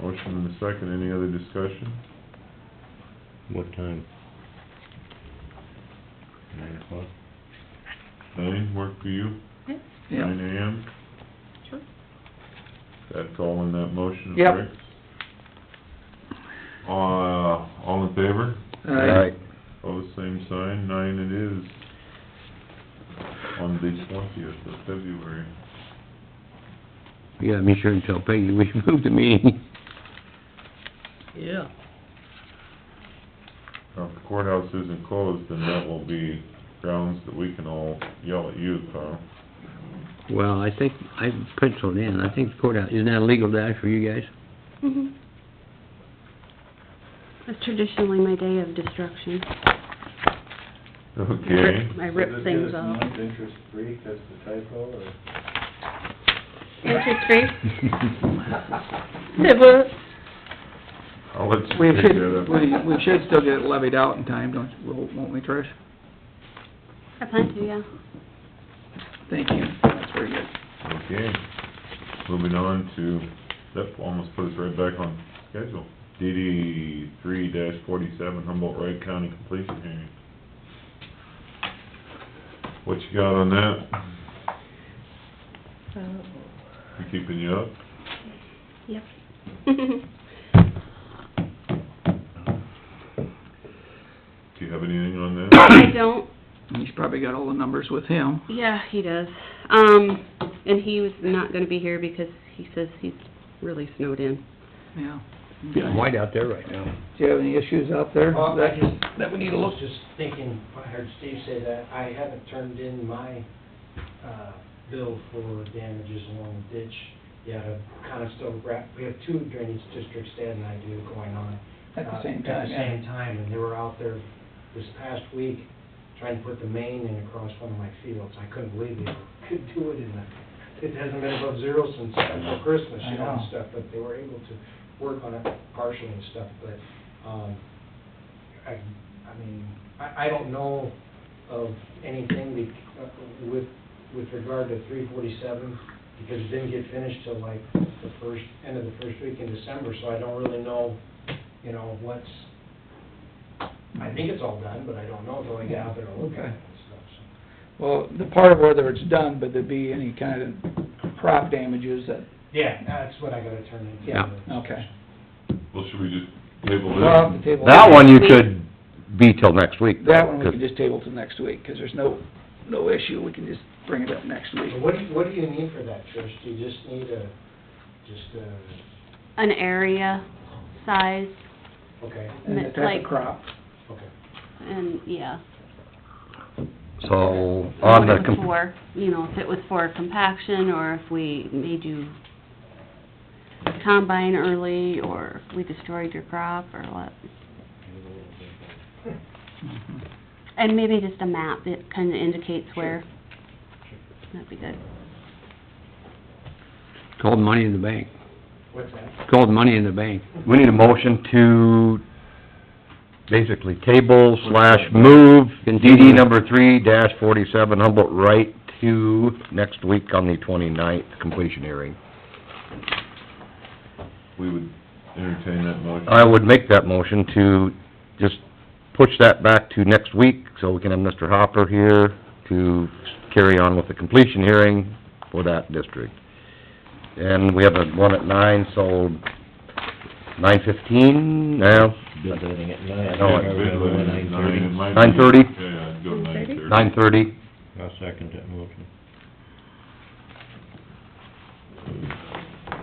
Speaker 2: motion and a second, any other discussion?
Speaker 8: What time? 9 o'clock?
Speaker 2: 9, work for you?
Speaker 6: Yeah.
Speaker 2: 9 AM?
Speaker 1: Sure.
Speaker 2: That's all in that motion,
Speaker 6: Yep.
Speaker 2: correct? All in favor?
Speaker 3: Aye.
Speaker 2: Pose same sign, 9 it is. On the 20th of February.
Speaker 3: You gotta be sure and tell Peggy we moved the meeting.
Speaker 8: Yeah.
Speaker 2: Now, if the courthouse isn't closed, then that will be grounds that we can all yell at you, Carl.
Speaker 3: Well, I think, I penciled in, I think the courthouse, isn't that a legal day for you guys?
Speaker 1: Mhm. That's traditionally my day of destruction.
Speaker 2: Okay.
Speaker 1: I rip things off.
Speaker 10: Was it interest-free because the typo, or?
Speaker 1: Interest-free? It was.
Speaker 2: I'll let you
Speaker 6: We
Speaker 2: take
Speaker 6: should,
Speaker 2: that up.
Speaker 6: we should still get it levied out in time, won't we, Trish?
Speaker 1: I plan to, yeah.
Speaker 6: Thank you, that's very good.
Speaker 2: Okay. Moving on to, that almost put us right back on schedule. DD 3-47, Humboldt Wright County completion hearing. What you got on that? We keeping you up?
Speaker 1: Yep.
Speaker 2: Do you have anything on that?
Speaker 1: I don't.
Speaker 6: He's probably got all the numbers with him.
Speaker 1: Yeah, he does. And he was not gonna be here because he says he's really snowed in.
Speaker 6: Yeah.
Speaker 3: Getting white out there right now.
Speaker 6: Do you have any issues out there
Speaker 12: Well, I just,
Speaker 6: that we need to
Speaker 12: I
Speaker 6: look?
Speaker 12: was just thinking, I heard Steve say that, I haven't turned in my, bill for damages along the ditch yet. I'm kinda still we have 2 drainage districts, Dad and I do, going on.
Speaker 6: At the same time,
Speaker 12: At the
Speaker 6: yeah.
Speaker 12: same time, and they were out there this past week trying to put the main in across one of my fields. I couldn't believe they could do it it hasn't been above zero since before Christmas, you know, and stuff, but they were able to work on it partially and stuff, but, I don't know of anything with regard to 347, because it didn't get finished till like the end of the first week in December, so I don't really know, you know, I think it's all done, but I don't know until I get out there and look at it and stuff, so.
Speaker 6: Well, the part of whether it's done, but there'd be any kind of crop damages that,
Speaker 12: Yeah, that's what I gotta turn into.
Speaker 6: yeah, okay.
Speaker 2: Well, should we just table
Speaker 6: Well, off
Speaker 2: this?
Speaker 6: the table.
Speaker 5: That one you could be till next week. though,
Speaker 6: That one we
Speaker 5: 'cause-
Speaker 6: can just table till next week, 'cause there's no issue, we can just bring it up next week.
Speaker 12: So what do you need for that, Trish? Do you just need
Speaker 1: An area size,
Speaker 12: okay,
Speaker 6: And the type
Speaker 1: Like-
Speaker 6: of crop.
Speaker 12: okay.
Speaker 1: and, yeah.
Speaker 5: So, on the,
Speaker 1: What it was for, you know, if it was for compaction, or if we made you combine early, or if we destroyed your crop, or what. And maybe just a map that kinda indicates where. That'd be good.
Speaker 3: It's called money in the bank.
Speaker 12: What's that?
Speaker 3: It's called money in the bank.
Speaker 5: we need a motion to basically table/move DD number 3-47 Humboldt Wright to next week on the 29th completion hearing.
Speaker 2: We would entertain that motion.
Speaker 5: I would make that motion to just push that back to next week, so we can have Mr. Hopper here to carry on with the completion hearing for that district. And we have a one at 9, so 9:15, now,
Speaker 8: Bid letting at 9.
Speaker 5: I know it.
Speaker 2: Bid letting is 9, it might be-
Speaker 5: 9:30?
Speaker 2: Yeah, I'd go 9:30.
Speaker 5: 9:30.
Speaker 8: I'll second that motion.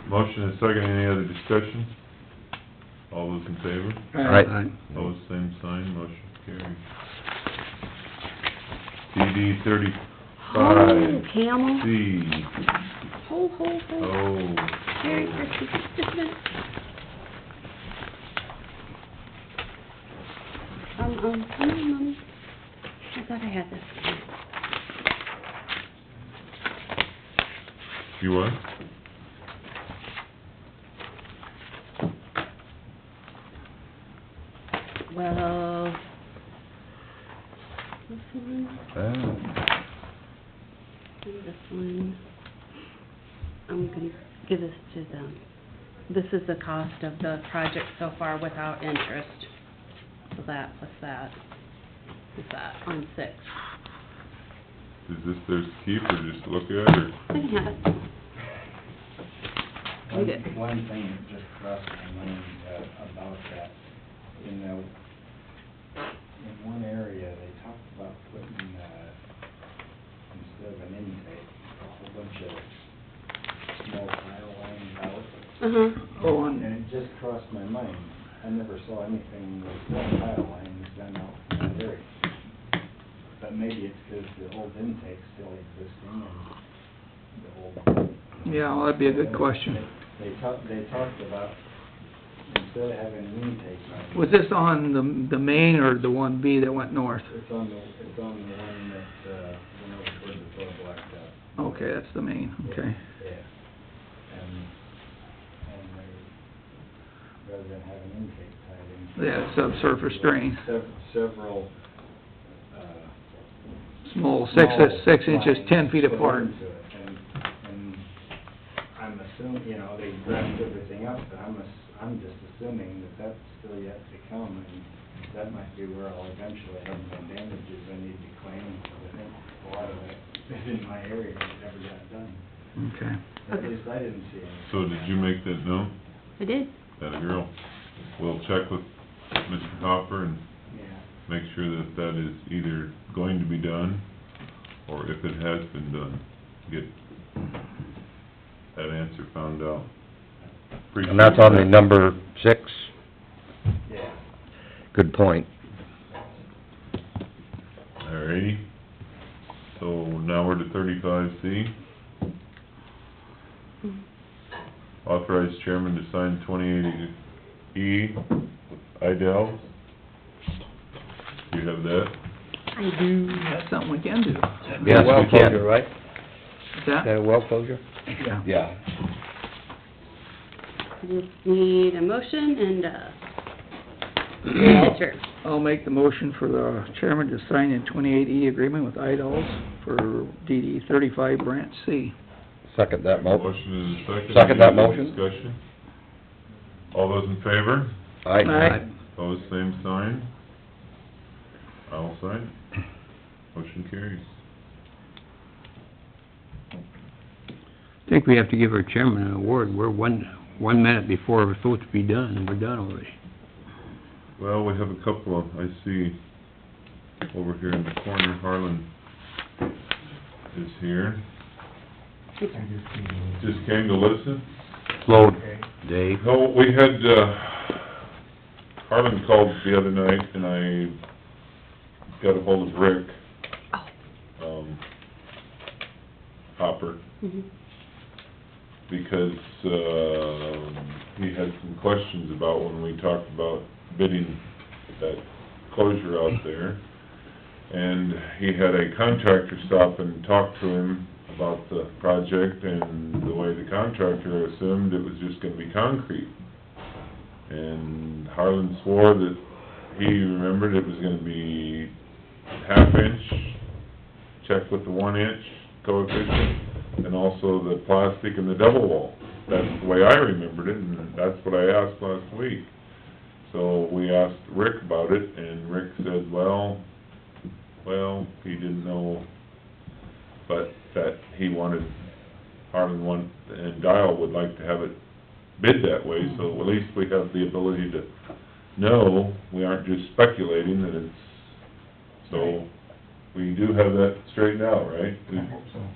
Speaker 2: Motion and second, any other discussion? All those in favor?
Speaker 5: Right.
Speaker 2: Opposed, same sign, motion carried. DD 35,
Speaker 1: Camel,
Speaker 2: C,
Speaker 1: ho, ho, ho.
Speaker 2: oh.
Speaker 1: Merry Christmas, just a minute. Come on, Mommy. I thought I had this.
Speaker 2: You what?
Speaker 1: Well, this one, and this one. I'm gonna give this to them. This is the cost of the project so far without interest. So that, plus that, is that on 6.
Speaker 2: Is this theirs to keep or just look at, or?
Speaker 1: I can have it. You good.
Speaker 10: One thing that just crossed my mind about that,
Speaker 6: going,
Speaker 10: And it just crossed my mind, I never saw anything with one tile lines done out in that area. But maybe it's because the old intake's still existing and the old...
Speaker 6: yeah, well, that'd be a good question.
Speaker 10: They talked about, instead of having an intake line...
Speaker 6: Was this on the main or the 1B that went north?
Speaker 10: It's on the one that, went over toward the Fort Blacktop.
Speaker 6: Okay, that's the main, okay.
Speaker 10: Yeah. And they, rather than have an intake tied in...
Speaker 6: Yeah, subsurface drain.
Speaker 10: Several,
Speaker 6: Small, 6 inches, 10 feet
Speaker 10: put
Speaker 6: apart.
Speaker 10: into it. And I'm assuming, you know, they wrapped everything up, but I'm just assuming that that's still yet to come, and that might be where I'll eventually have my damages I need to claim, because I think a lot of that is in my area that never got done.
Speaker 6: Okay.
Speaker 10: At least I didn't see any.
Speaker 2: So did you make that note?
Speaker 1: I did.
Speaker 2: That a girl? We'll check with Mr. Hopper and
Speaker 10: Yeah.
Speaker 2: make sure that that is either going to be done, or if it has been done, get that answer found out.
Speaker 5: And that's on the number 6?
Speaker 10: Yeah.
Speaker 5: Good point.
Speaker 2: Alrighty, so now we're to 35C. Authorize chairman to sign 28E with Idell. Do you have that?
Speaker 1: I do.
Speaker 6: That's something we can do.
Speaker 5: Yes,
Speaker 3: Well
Speaker 5: we can.
Speaker 3: closure, right?
Speaker 6: Is
Speaker 3: Is
Speaker 6: that?
Speaker 3: that a well closure?
Speaker 6: Yeah.
Speaker 5: Yeah.
Speaker 1: I just need a motion and a signature.
Speaker 6: I'll make the motion for the chairman to sign a 28E agreement with Idols for DD 35 Branch C.
Speaker 5: Second that motion.
Speaker 2: Motion is a second.
Speaker 5: Second that
Speaker 2: Any other
Speaker 5: motion.
Speaker 2: Discussion? All those in favor?
Speaker 6: Aye.
Speaker 2: Pose same sign. I'll sign. Motion carries.
Speaker 3: I think we have to give our chairman an award. We're one minute before we're supposed to be done, and we're done already.
Speaker 2: Well, we have a couple of, I see, over here in the corner, Harlan is here. Just came to listen.
Speaker 5: Slow, Dave.
Speaker 2: No, we had, Harlan called the other night, and I got ahold of Rick, Hopper,
Speaker 1: Mhm.
Speaker 2: because, he had some questions about when we talked about bidding that closure out there. And he had a contractor stop and talk to him about the project, and the way the contractor assumed it was just gonna be concrete. And Harlan swore that he remembered it was gonna be half inch, check with the 1 inch coefficient, and also the plastic and the double wall. That's the way I remembered it, and that's what I asked last week. So we asked Rick about it, and Rick said, well, he didn't know, but that he wanted, Harlan and Dial would like to have it bid that way, so at least we have the ability to know, we aren't just speculating that it's, so we do have that straightened out, right?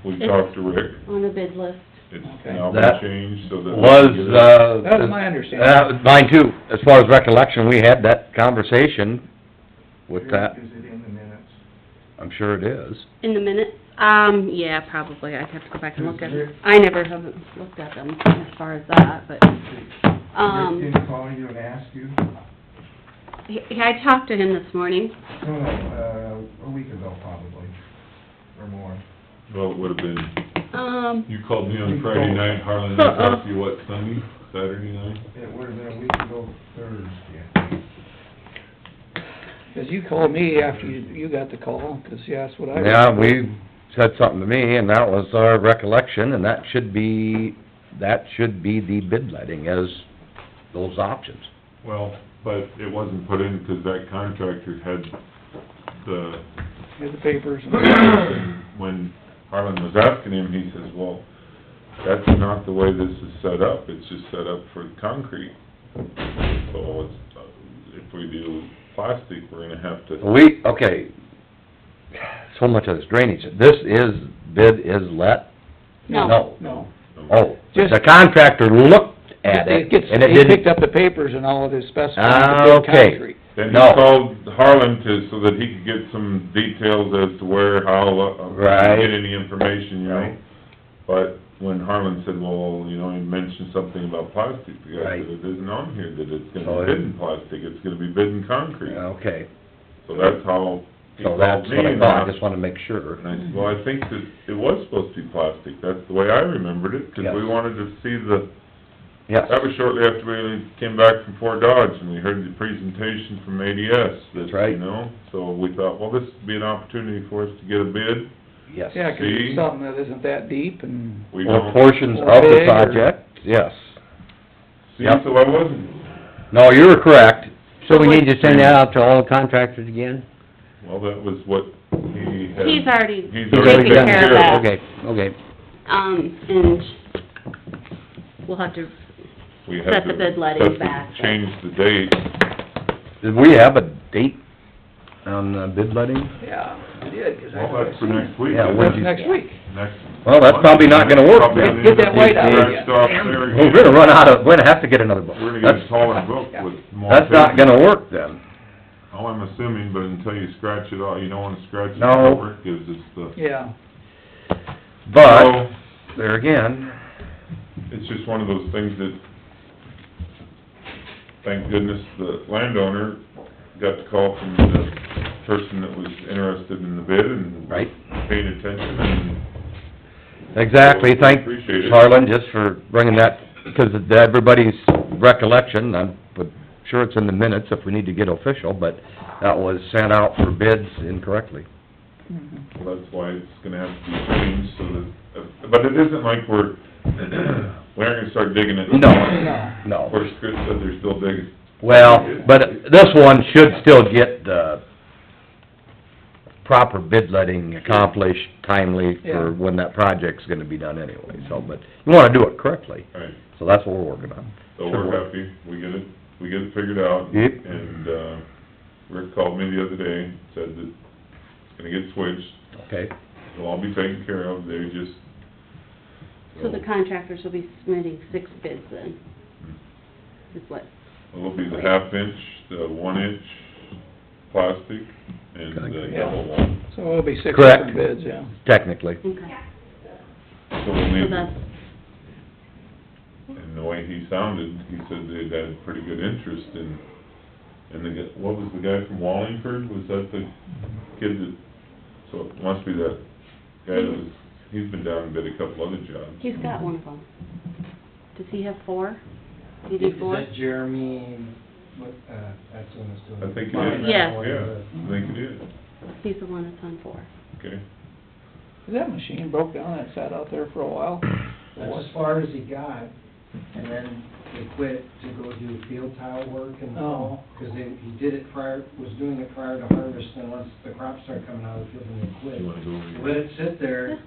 Speaker 2: We talked to Rick,
Speaker 1: On a bid list.
Speaker 2: it's
Speaker 6: Okay.
Speaker 2: now been
Speaker 5: That
Speaker 2: changed so that. we
Speaker 5: Was,
Speaker 2: can get it-
Speaker 6: That was my understanding.
Speaker 5: mine too. As far as recollection, we had that conversation with that.
Speaker 10: Is it in the minutes?
Speaker 5: I'm sure it is.
Speaker 1: In the minutes? Yeah, probably. I'd have to go back and look at it. I never haven't looked at them as far as that, but,
Speaker 10: Rick didn't call you and ask you?
Speaker 1: I talked to him this morning.
Speaker 10: No, a week ago probably, or more.
Speaker 2: Well, it would've been, you called me on
Speaker 10: You
Speaker 2: Friday
Speaker 10: called-
Speaker 2: night, Harlan, and I talked to you, what, Sunday, Saturday night?
Speaker 10: It would've been a week ago Thursday.
Speaker 6: Because you called me after you got the call, because you asked what I...
Speaker 5: Yeah, we said something to me, and that was our recollection, and that should be the bid letting as those options.
Speaker 2: Well, but it wasn't put in because that contractor had the,
Speaker 6: Get the papers.
Speaker 2: when Harlan was asking him, he says, well, that's not the way this is set up, it's just set up for concrete. So it's, if we do plastic, we're gonna have to,
Speaker 5: Okay, so much of this drainage, bid is let?
Speaker 1: No.
Speaker 5: No.
Speaker 6: No.
Speaker 5: Oh,
Speaker 6: Just-
Speaker 5: the contractor looked add it. And
Speaker 6: He picked up the papers and all of his specifications of bid
Speaker 5: Okay.
Speaker 6: concrete.
Speaker 2: Then he
Speaker 5: No.
Speaker 2: called Harlan so that he could get some details as to where, how,
Speaker 5: Right.
Speaker 2: get any information, you know?
Speaker 5: Right.
Speaker 2: But when Harlan said, well, you know, he mentioned something about plastic, the guy
Speaker 5: Right.
Speaker 2: said, it isn't on here that it's
Speaker 5: So
Speaker 2: gonna
Speaker 5: it-
Speaker 2: be bid in plastic, it's gonna be bid in concrete.
Speaker 5: Okay,
Speaker 2: So that's how he
Speaker 5: so
Speaker 2: called
Speaker 5: that's
Speaker 2: me,
Speaker 5: what I
Speaker 2: and
Speaker 5: thought, I just wanted to make sure.
Speaker 2: and I said, well, I think that it was supposed to be plastic, that's the way I remembered it, 'cause we
Speaker 5: Yes.
Speaker 2: wanted to see the,
Speaker 5: Yes,
Speaker 2: that was shortly after we came back from Fort Dodge, and we heard the presentation from ADS.
Speaker 5: That's
Speaker 2: that,
Speaker 5: right.
Speaker 2: You know, so we thought, well, this would be an opportunity for us to get a bid.
Speaker 5: yes.
Speaker 6: Yeah, 'cause
Speaker 2: See?
Speaker 6: it's something that isn't that deep and,
Speaker 2: We
Speaker 5: Or
Speaker 2: don't,
Speaker 5: portions
Speaker 6: Or
Speaker 5: of the
Speaker 6: big, or-
Speaker 5: project, yes.
Speaker 2: see,
Speaker 5: Yep.
Speaker 2: so I wasn't,
Speaker 5: No, you were correct.
Speaker 3: So we need to send that out to all the contractors again?
Speaker 2: well, that was what he had.
Speaker 1: He's already
Speaker 2: He's
Speaker 3: He's
Speaker 2: already
Speaker 3: already
Speaker 2: taken
Speaker 3: done
Speaker 1: care of
Speaker 2: care
Speaker 1: that.
Speaker 2: of it.
Speaker 3: Okay, okay.
Speaker 1: And we'll have to,
Speaker 2: We had
Speaker 1: set
Speaker 2: to
Speaker 1: the bid letting
Speaker 2: set the-
Speaker 1: back, but-
Speaker 2: Change the date.
Speaker 5: Did we have a date on the bid letting?
Speaker 6: yeah, we did, 'cause I...
Speaker 2: Well, that's for next week.
Speaker 5: Yeah,
Speaker 2: isn't
Speaker 5: when's
Speaker 2: it?
Speaker 6: Next week.
Speaker 2: Next.
Speaker 5: Well, that's probably not gonna work
Speaker 2: Probably
Speaker 5: then.
Speaker 6: Get that white out
Speaker 2: Scratched
Speaker 6: again.
Speaker 2: off there again.
Speaker 5: We're gonna run out of, we're gonna have to get another book.
Speaker 2: We're gonna get a taller book with more.
Speaker 5: That's not
Speaker 2: pages.
Speaker 5: gonna work then.
Speaker 2: Oh, I'm assuming, but until you scratch it all, you don't wanna scratch it
Speaker 5: No.
Speaker 2: over, it gives us the...
Speaker 6: Yeah,
Speaker 5: But,
Speaker 2: So,
Speaker 5: there again,
Speaker 2: it's just one of those things that, thank goodness, the landowner got the call from the person that was interested in the bid and
Speaker 5: right,
Speaker 2: paying attention, and
Speaker 5: exactly, thank
Speaker 2: Appreciate it.
Speaker 5: Harlan just for bringing that, because of everybody's recollection, I'm sure it's in the minutes if we need to get official, but that was sent out for bids incorrectly.
Speaker 6: mhm.
Speaker 2: well, that's why it's gonna have to be changed, so that, but it isn't like we aren't gonna start digging it.
Speaker 5: No,
Speaker 2: Of
Speaker 5: no.
Speaker 2: course, Chris said they're still digging.
Speaker 5: Well, but this one should still get the proper bid letting accomplished timely
Speaker 6: Yeah.
Speaker 5: for when that project's gonna be done anyway, so, but you wanna do it correctly,
Speaker 2: Right,
Speaker 5: so that's what we're working on.
Speaker 2: so we're happy, we get it figured out.
Speaker 5: Yep.
Speaker 2: And, Rick called me the other day, said that it's gonna get switched,
Speaker 5: Okay,
Speaker 2: it'll all be taken care of, they just...
Speaker 1: so the contractors will be submitting 6 bids then, is what,
Speaker 2: It'll be the half-inch, the 1-inch plastic, and the
Speaker 6: Yeah.
Speaker 2: double one.
Speaker 6: So it'll be 6
Speaker 5: Correct.
Speaker 6: different bids, yeah.
Speaker 5: technically.
Speaker 1: okay.
Speaker 2: So we'll
Speaker 1: So
Speaker 2: need,
Speaker 1: that's,
Speaker 2: and the way he sounded, he said they'd had pretty good interest in, and the guy, what was the guy from Wallingford? Was that the kid that, so it must be that guy that was, he's been down and did a couple other jobs.
Speaker 1: he's got one of them. Does he have 4? You do 4?
Speaker 12: Is that Jeremy, what, that's the one that's doing...
Speaker 2: I think it is.
Speaker 1: Yes.
Speaker 2: Yeah, I think it is.
Speaker 1: He's the one that's on 4.
Speaker 2: Okay.
Speaker 6: That machine broke down and sat out there for a while.
Speaker 12: That's as far as he got, and then they quit to go do field tile work in the fall, because he did it prior, was doing it prior to harvest, and once the crops started coming out of the field, then they quit.
Speaker 2: You wanna go over
Speaker 12: He
Speaker 2: here?
Speaker 12: let it sit there,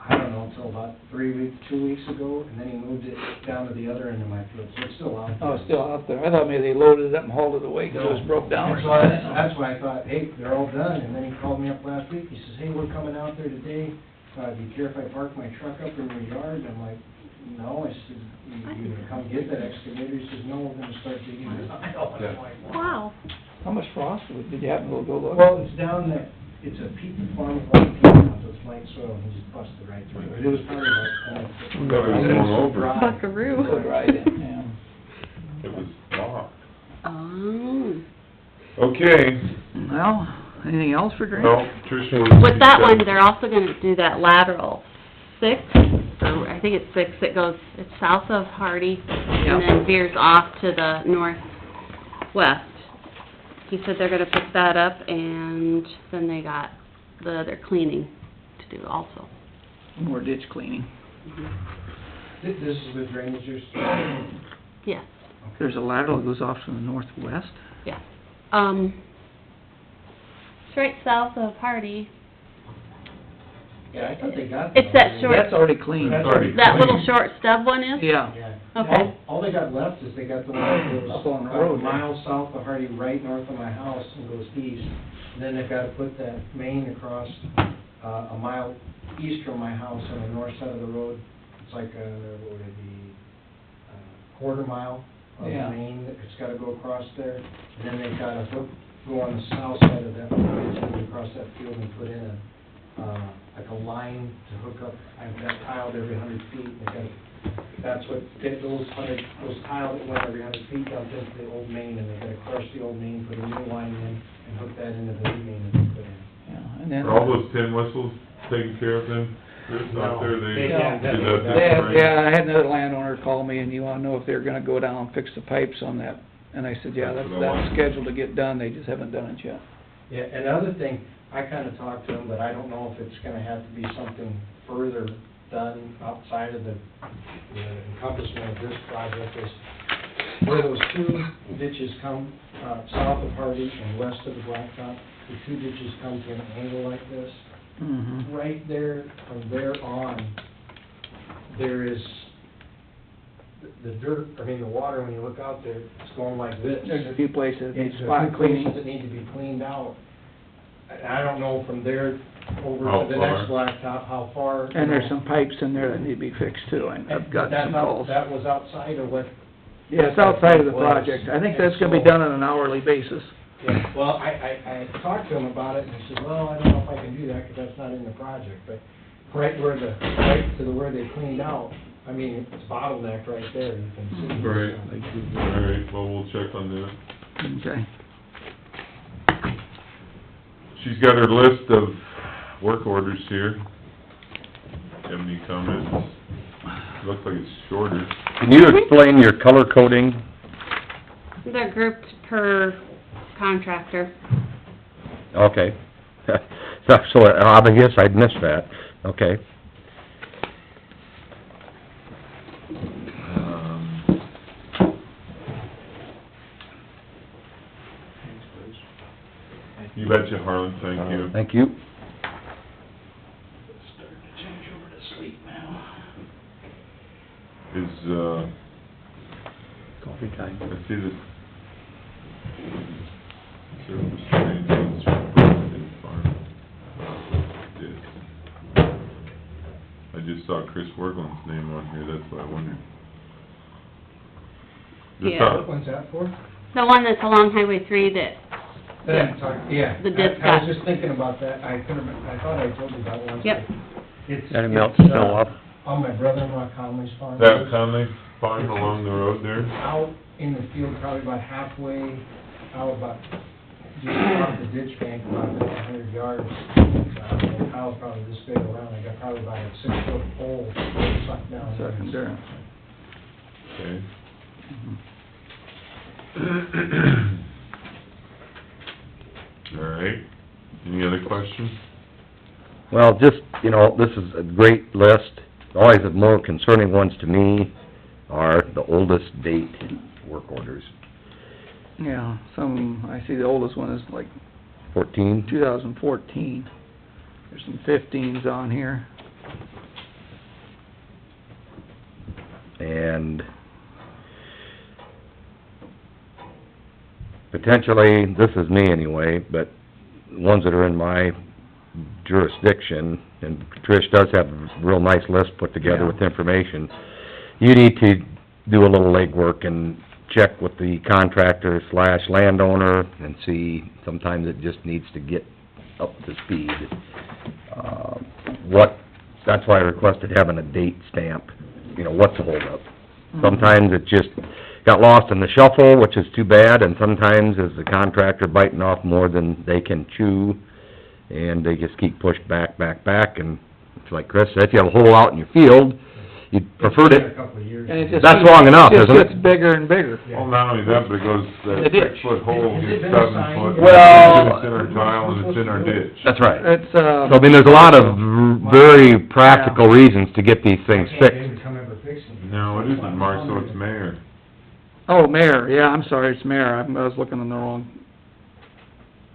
Speaker 12: I don't know, until about 2 weeks ago, and then he moved it down to the other end of my field, so it's still out there.
Speaker 6: Oh, it's still out there. I thought maybe they loaded it up and hauled it away because it was broke down or
Speaker 12: So
Speaker 6: something.
Speaker 12: that's why I thought, hey, they're all done, and then he called me up last week, he says, hey, we're coming out there today, do you care if I park my truck up in your yard? And I'm like, no, I said, you gonna come get that excavator? He says, no, we're gonna start digging it. And I'm like,
Speaker 1: Wow.
Speaker 6: How much frost, did you happen to go look?
Speaker 12: well, it's down that, it's a peat farm with white peat on, so it's light soil, and he just busted right through it. It was probably like,
Speaker 2: Thought it was going over.
Speaker 12: dry.
Speaker 1: Buckaroo.
Speaker 6: Go right in, yeah.
Speaker 2: It was locked.
Speaker 1: Oh.
Speaker 2: Okay,
Speaker 6: Well, anything else for drainage?
Speaker 2: well, Tricia was...
Speaker 1: With that one, they're also gonna do that lateral 6, or I think it's 6, it goes, it's south of Hardy, and then veers off to the northwest. He said they're gonna pick that up, and then they got the other cleaning to do also.
Speaker 6: More ditch cleaning.
Speaker 12: This is with drainage, you're
Speaker 1: Yes,
Speaker 6: There's a lateral that goes off to the northwest.
Speaker 1: yeah. It's right south of Hardy.
Speaker 12: Yeah, I thought they got.
Speaker 1: It's that short-
Speaker 6: That's already cleaned.
Speaker 12: That's already
Speaker 1: That little
Speaker 12: clean.
Speaker 1: short stub one is?
Speaker 6: Yeah.
Speaker 12: Yeah.
Speaker 1: Okay.
Speaker 12: All they got left is they got the one that
Speaker 6: Up
Speaker 12: goes
Speaker 6: on the
Speaker 12: about
Speaker 6: road,
Speaker 12: a mile south of Hardy, right north of my house, and goes east. And then they've gotta put that main across, a mile east from my house on the north side of the road. It's like, what would it be, quarter mile of
Speaker 6: Yeah.
Speaker 12: main that's gotta go across there. And then they've gotta go on the south side of that, across that field and put in like a line to hook up. I've got tiled every 100 feet, and that's what, those tile that went every 100 feet dumped into the old main, and they gotta crush the old main, put a new line in, and hook that into the new main that they put in.
Speaker 6: Yeah, and then...
Speaker 2: Are all those tin whistles taken care of then? There's out there,
Speaker 12: They
Speaker 2: do
Speaker 12: can't,
Speaker 2: that this spring?
Speaker 6: Yeah, I had another landowner call me, and you wanna know if they're gonna go down and fix the pipes on that. And I said, yeah,
Speaker 2: That's
Speaker 6: that's
Speaker 2: what I want.
Speaker 6: scheduled to get done, they just haven't done it yet.
Speaker 12: Yeah, and the other thing, I kinda talked to him, but I don't know if it's gonna have to be something further done outside of the encompassment of this project, is where those two ditches come, south of Hardy and west of the blacktop, the two ditches come to an angle like this.
Speaker 6: Mm-hmm.
Speaker 12: Right there, from there on, there is, the dirt, the water, when you look out there, it's going like this.
Speaker 6: There's a few places that need
Speaker 12: There's a
Speaker 6: spot
Speaker 12: few
Speaker 6: cleaning.
Speaker 12: places that need to be cleaned out. I don't know from there over
Speaker 2: How
Speaker 12: to the
Speaker 2: far?
Speaker 12: next blacktop, how far.
Speaker 6: And there's some pipes in there that need to be fixed too, I've got
Speaker 12: That's
Speaker 6: some
Speaker 12: out-
Speaker 6: calls.
Speaker 12: That was outside of what.
Speaker 6: Yeah, it's outside of the
Speaker 12: was.
Speaker 6: project, I think that's gonna be done on an hourly basis.
Speaker 12: Yeah, well, I talked to him about it, and he said, well, I don't know if I can do that, 'cause that's not in the project, but right to where they cleaned out, it's bottlenecked right there, you can see.
Speaker 2: Right. All right, well, we'll check on that.
Speaker 6: Okay.
Speaker 2: She's got her list of work orders here. Have any comments? Looks like it's shorter.
Speaker 5: Can you explain your color coding?
Speaker 1: They're grouped per contractor.
Speaker 5: Okay. So, I guess I'd missed that. Okay.
Speaker 2: You betcha, Harlan, thank you.
Speaker 5: Thank you.
Speaker 6: Starting to change over to sleep now.
Speaker 2: Is,
Speaker 3: Coffee time.
Speaker 2: I see this. Surface drainage in farm. Yes. I just saw Chris Worgland's name on here, that's why I wondered. Just
Speaker 1: Yeah.
Speaker 2: thought-
Speaker 12: What one's that for?
Speaker 1: The one that's along Highway 3 that,
Speaker 12: Yeah.
Speaker 1: The disc
Speaker 12: I was
Speaker 1: got-
Speaker 12: just thinking about that, I couldn't remember, I thought I told you about it once.
Speaker 1: Yep.
Speaker 12: but It's.
Speaker 3: Gotta melt
Speaker 12: it's,
Speaker 3: snow off.
Speaker 12: On my brother-in-law Conley's farm.
Speaker 2: That Conley farm along the road there?
Speaker 12: Out in the field, probably about halfway, about, just off the ditch bank, about 100 yards. Kyle's probably this big around, I got probably about a 6-foot pole sucked down. there.
Speaker 6: Sucking dirt.
Speaker 2: Okay. All right, any other questions?
Speaker 5: Well, just, this is a great list. Always the more concerning ones to me are the oldest date work orders.
Speaker 6: Yeah, I see the oldest one is like
Speaker 5: 14?
Speaker 6: 2014. There's some 15s on here.
Speaker 5: And potentially, this is me anyway, but ones that are in my jurisdiction, and Trish does have a real nice list put together with information, you need to do a little legwork and check with the contractor / landowner and see, sometimes it just needs to get up to speed. That's why I requested having a date stamp, what's the holdup? Sometimes it just got lost in the shuffle, which is too bad, and sometimes is the contractor biting off more than they can chew, and they just keep pushed back, and it's like Chris said, if you have a hole out in your field, you'd prefer
Speaker 12: It's been a
Speaker 5: to...
Speaker 12: couple of years.
Speaker 6: And it just
Speaker 5: That's
Speaker 6: keeps-
Speaker 5: long enough,
Speaker 6: it just
Speaker 5: isn't it?
Speaker 6: gets bigger and bigger.
Speaker 2: Well, not only that, but it goes,
Speaker 6: The
Speaker 2: that
Speaker 6: ditch.
Speaker 2: 6-foot hole
Speaker 12: Has it
Speaker 2: gets
Speaker 12: been
Speaker 2: 7
Speaker 12: assigned?
Speaker 2: foot.
Speaker 5: Well-
Speaker 2: It's in our tile and it's in our ditch.
Speaker 5: That's right.
Speaker 6: It's,
Speaker 5: So, I mean, there's a lot of very practical reasons to get these things
Speaker 12: I
Speaker 5: fixed.
Speaker 12: can't even come ever fix them.
Speaker 2: No, it isn't Mark, so it's Mayor.
Speaker 6: oh, Mayor, yeah, I'm sorry, it's Mayor, I was looking on the wrong,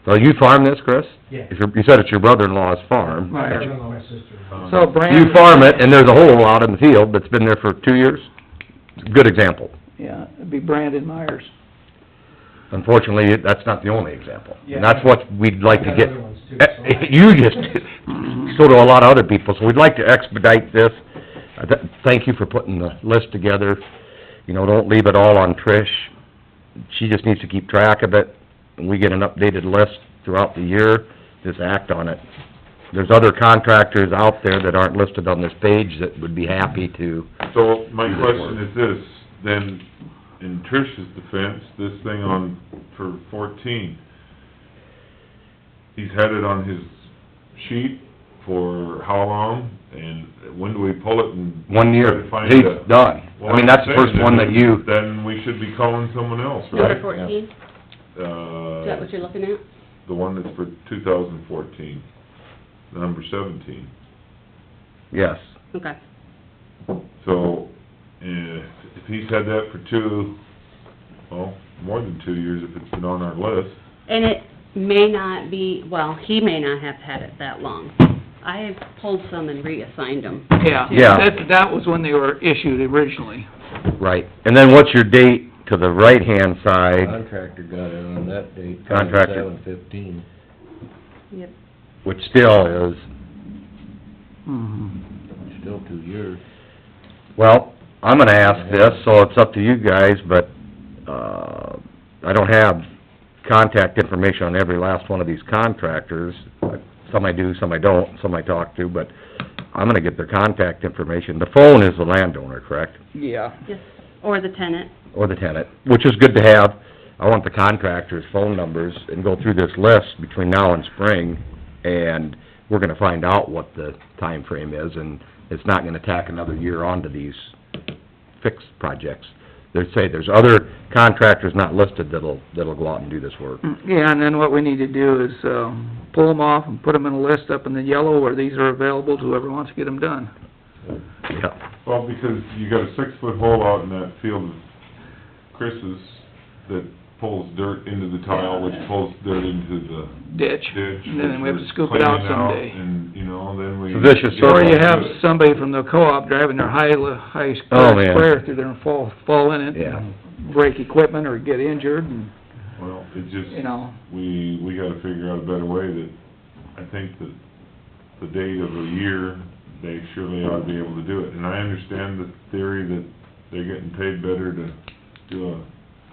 Speaker 5: So you farm this, Chris?
Speaker 12: Yeah.
Speaker 5: You said it's your brother-in-law's farm.
Speaker 12: My
Speaker 6: Right.
Speaker 12: brother-in-law, my sister.
Speaker 6: so Brandon...
Speaker 5: You farm it, and there's a hole out in the field that's been there for 2 years? Good example.
Speaker 6: Yeah, it'd be Brandon Myers.
Speaker 5: Unfortunately, that's not the only example.
Speaker 12: Yeah.
Speaker 5: And that's what we'd like to
Speaker 12: I got
Speaker 5: get...
Speaker 12: other ones too, so-
Speaker 5: You just, so do a lot of other people, so we'd like to expedite this. Thank you for putting the list together. You know, don't leave it all on Trish. She just needs to keep track of it, and we get an updated list throughout the year, just act on it. There's other contractors out there that aren't listed on this page that would be happy to...
Speaker 2: So, my
Speaker 5: do this
Speaker 2: question
Speaker 5: work.
Speaker 2: is this, then, in Trish's defense, this thing on, for 14, he's had it on his sheet for how long, and when do we pull it and...
Speaker 5: 1 year,
Speaker 2: try to find
Speaker 5: he's
Speaker 2: a-
Speaker 5: done.
Speaker 2: Well,
Speaker 5: I mean, that's the
Speaker 2: I'm
Speaker 5: first
Speaker 2: saying
Speaker 5: one that you...
Speaker 2: Then we should be calling someone else, right?
Speaker 1: Number 14, is that what you're looking at?
Speaker 2: The one that's for 2014, number 17.
Speaker 5: Yes.
Speaker 1: Okay.
Speaker 2: So, if he's had that for more than 2 years if it's been on our list.
Speaker 1: And it may not be, well, he may not have had it that long. I pulled some and reassigned them.
Speaker 6: Yeah.
Speaker 5: Yeah.
Speaker 6: That was when they were issued originally.
Speaker 5: Right. And then what's your date to the right-hand side?
Speaker 8: Contractor got it on that date,
Speaker 5: Contractor.
Speaker 8: 7/15.
Speaker 1: Yep.
Speaker 5: Which still is...
Speaker 8: Still 2 years.
Speaker 5: Well, I'm gonna ask this, so it's up to you guys, but, I don't have contact information on every last one of these contractors. Some I do, some I don't, some I talk to, but I'm gonna get their contact information. The phone is the landowner, correct?
Speaker 6: Yeah.
Speaker 1: Yes, or the tenant.
Speaker 5: Or the tenant, which is good to have. I want the contractors' phone numbers and go through this list between now and spring, and we're gonna find out what the time frame is, and it's not gonna tack another year onto these fixed projects. They say there's other contractors not listed that'll go out and do this work.
Speaker 6: Yeah, and then what we need to do is, pull them off and put them in a list up in the yellow where these are available to whoever wants to get them done.
Speaker 5: Yep.
Speaker 2: Well, because you got a 6-foot hole out in that field of Chris's that pulls dirt into the tile, which pulls dirt into the
Speaker 6: Ditch.
Speaker 2: ditch.
Speaker 6: And then we have to
Speaker 2: which
Speaker 6: scoop
Speaker 2: we're
Speaker 6: it out
Speaker 2: cleaning out,
Speaker 6: someday.
Speaker 2: And, you know, then we...
Speaker 5: It's a vicious
Speaker 6: Or you
Speaker 5: circle.
Speaker 6: have somebody from the co-op driving their high
Speaker 5: Oh, man.
Speaker 6: sprayer through there and fall in it.
Speaker 5: Yeah.
Speaker 6: and break equipment or get injured and,
Speaker 2: Well, it just,
Speaker 6: you know.
Speaker 2: we gotta figure out a better way that, I think that the date of a year, they surely ought to be able to do it. And I understand the theory that they're getting paid better to do a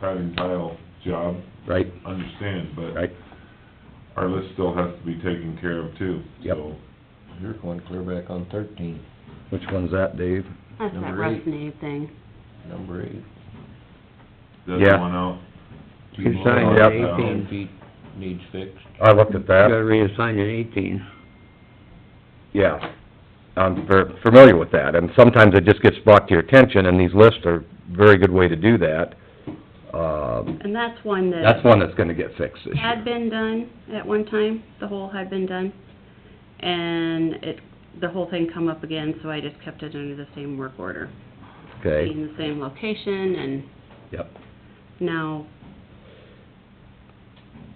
Speaker 2: pattern tile job.
Speaker 5: Right,
Speaker 2: Understand, but
Speaker 5: right.
Speaker 2: our list still has to be taken care of too.
Speaker 5: Yep.
Speaker 2: So,
Speaker 8: You're going clear back on 13,
Speaker 5: Which one's that, Dave?
Speaker 1: That's that
Speaker 8: Number
Speaker 1: rough
Speaker 8: 8.
Speaker 1: nade thing.
Speaker 8: number 8.
Speaker 2: that's
Speaker 5: Yeah.
Speaker 2: one out.
Speaker 3: You signed
Speaker 5: Yep.
Speaker 8: 10 feet needs fixed.
Speaker 5: I looked at
Speaker 3: You gotta
Speaker 5: that,
Speaker 3: reassign in 18.
Speaker 5: yeah. I'm familiar with that, and sometimes it just gets brought to your attention, and these lists are a very good way to do that.
Speaker 1: And that's one that...
Speaker 5: That's one that's gonna get fixed this year.
Speaker 1: had been done at one time, the hole had been done, and the whole thing come up again, so I just kept it under the same work order.
Speaker 5: Okay,
Speaker 1: In the same location, and
Speaker 5: yep.
Speaker 1: now,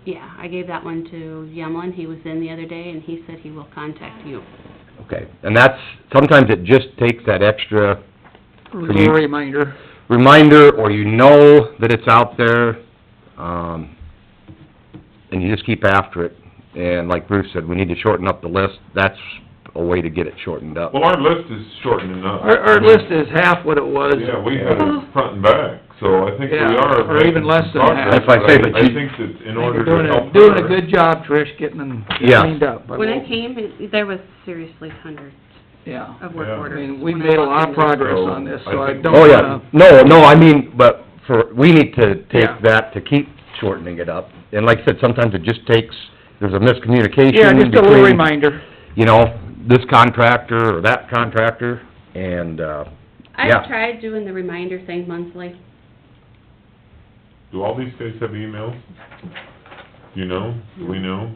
Speaker 1: yeah, I gave that one to Yemlin, he was in the other day, and he said he will contact you.
Speaker 5: Okay, and that's, sometimes it just takes that extra
Speaker 6: Little reminder.
Speaker 5: reminder, or you know that it's out there, and you just keep after it. And like Bruce said, we need to shorten up the list. That's a way to get it shortened up.
Speaker 2: Well, our list is shortening up.
Speaker 6: Our list is half what it was.
Speaker 2: Yeah, we had it front and back, so I think we
Speaker 6: Yeah,
Speaker 2: are...
Speaker 6: or even less than half.
Speaker 5: That's what I say, but
Speaker 2: I
Speaker 5: you-
Speaker 2: think that in
Speaker 6: I
Speaker 2: order
Speaker 6: think
Speaker 2: to
Speaker 6: you're
Speaker 2: help
Speaker 6: doing a
Speaker 2: her-
Speaker 6: good job, Trish, getting them
Speaker 5: Yeah.
Speaker 6: cleaned up.
Speaker 1: When I came, there was seriously hundreds
Speaker 6: Yeah.
Speaker 1: of work
Speaker 2: Yeah.
Speaker 6: I
Speaker 1: orders.
Speaker 6: mean, we've
Speaker 1: when I
Speaker 6: made a
Speaker 1: walked
Speaker 6: lot
Speaker 1: in
Speaker 6: of
Speaker 1: there.
Speaker 6: progress
Speaker 2: So,
Speaker 6: on this,
Speaker 2: I
Speaker 6: so I
Speaker 2: think-
Speaker 6: don't
Speaker 5: Oh,
Speaker 6: wanna...
Speaker 5: yeah, no, I mean, but we need to take
Speaker 6: Yeah.
Speaker 5: that to keep shortening it up. And like I said, sometimes it just takes, there's a miscommunication
Speaker 6: Yeah, just a little
Speaker 5: between,
Speaker 6: reminder.
Speaker 5: you know, this contractor or that contractor, and, yeah.
Speaker 1: I've tried doing the reminder thing monthly.
Speaker 2: Do all these guys have emails? Do you know? Do we know?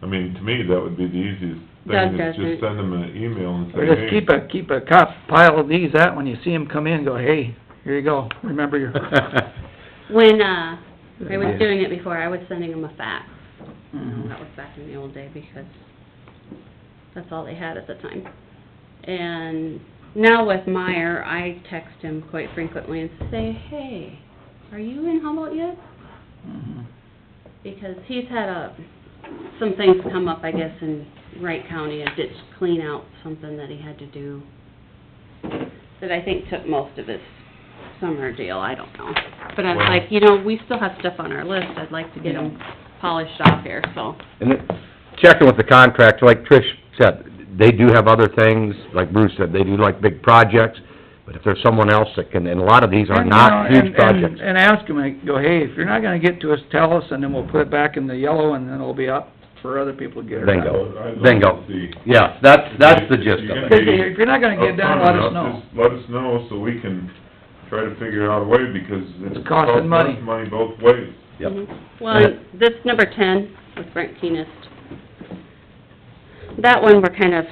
Speaker 2: I mean, to me, that would be the easiest
Speaker 1: Doug
Speaker 2: thing, is
Speaker 1: doesn't.
Speaker 2: just send them an email and
Speaker 6: Or
Speaker 2: say,
Speaker 6: just
Speaker 2: hey...
Speaker 6: keep a pile of these out when you see them come in, go, hey, here you go, remember your...
Speaker 1: When, I was doing it before, I was sending them a fax.
Speaker 6: Mhm.
Speaker 1: That was back in the old day, because that's all they had at the time. And now with Meyer, I text him quite frequently and say, hey, are you in Humboldt yet?
Speaker 6: Mhm.
Speaker 1: Because he's had some things come up, I guess, in Wright County, a ditch clean out, something that he had to do, that I think took most of his summer deal, I don't know. But I was
Speaker 2: Well-
Speaker 1: like, you know, we still have stuff on our list, I'd like to get them polished off here, so.
Speaker 5: And then, checking with the contractor, like Trish said, they do have other things, like Bruce said, they do like big projects, but if there's someone else that can, and a lot of these are
Speaker 6: And,
Speaker 5: not
Speaker 6: you know,
Speaker 5: huge projects.
Speaker 6: And ask them, like, go, hey, if you're not gonna get to us, tell us, and then we'll put it back in the yellow, and then it'll be up for other people to get it done.
Speaker 5: Bingo. Yeah, that's the gist of it.
Speaker 6: If you're not gonna get it done, let us know.
Speaker 2: Just let us know so we can try to figure out a way, because
Speaker 6: It's costing money.
Speaker 2: Money both ways.
Speaker 5: Yep.
Speaker 1: Well, this number 10 with Brent Keenest, that one we're kind of,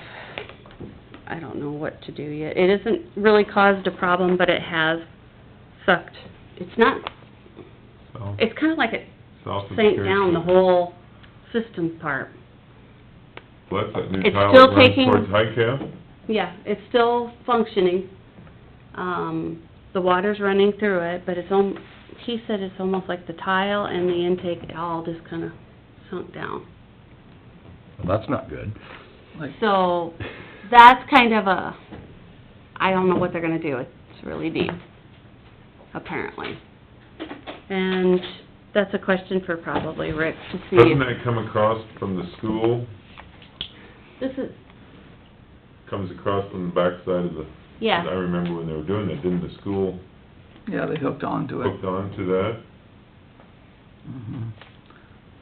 Speaker 1: I don't know what to do yet. It hasn't really caused a problem, but it has sucked. It's not,
Speaker 2: So,
Speaker 1: it's kind of like it
Speaker 2: south of
Speaker 1: sank
Speaker 2: Cherokee.
Speaker 1: down the whole system part.
Speaker 2: Well, that's that new
Speaker 1: It's
Speaker 2: tile
Speaker 1: still
Speaker 2: that runs
Speaker 1: taking-
Speaker 2: towards High Cap?
Speaker 1: Yeah, it's still functioning. The water's running through it, but it's he said it's almost like the tile and the intake, it all just kind of sunk down.
Speaker 5: Well, that's not good.
Speaker 1: So, that's kind of a, I don't know what they're gonna do, it's really deep, apparently. And that's a question for probably Rick to see.
Speaker 2: Doesn't that come across from the school,
Speaker 1: This is,
Speaker 2: comes across from the backside of the...
Speaker 1: yeah.
Speaker 2: I remember when they were doing that, didn't the school
Speaker 6: Yeah, they hooked onto it.
Speaker 2: hooked on to that?
Speaker 6: Mhm.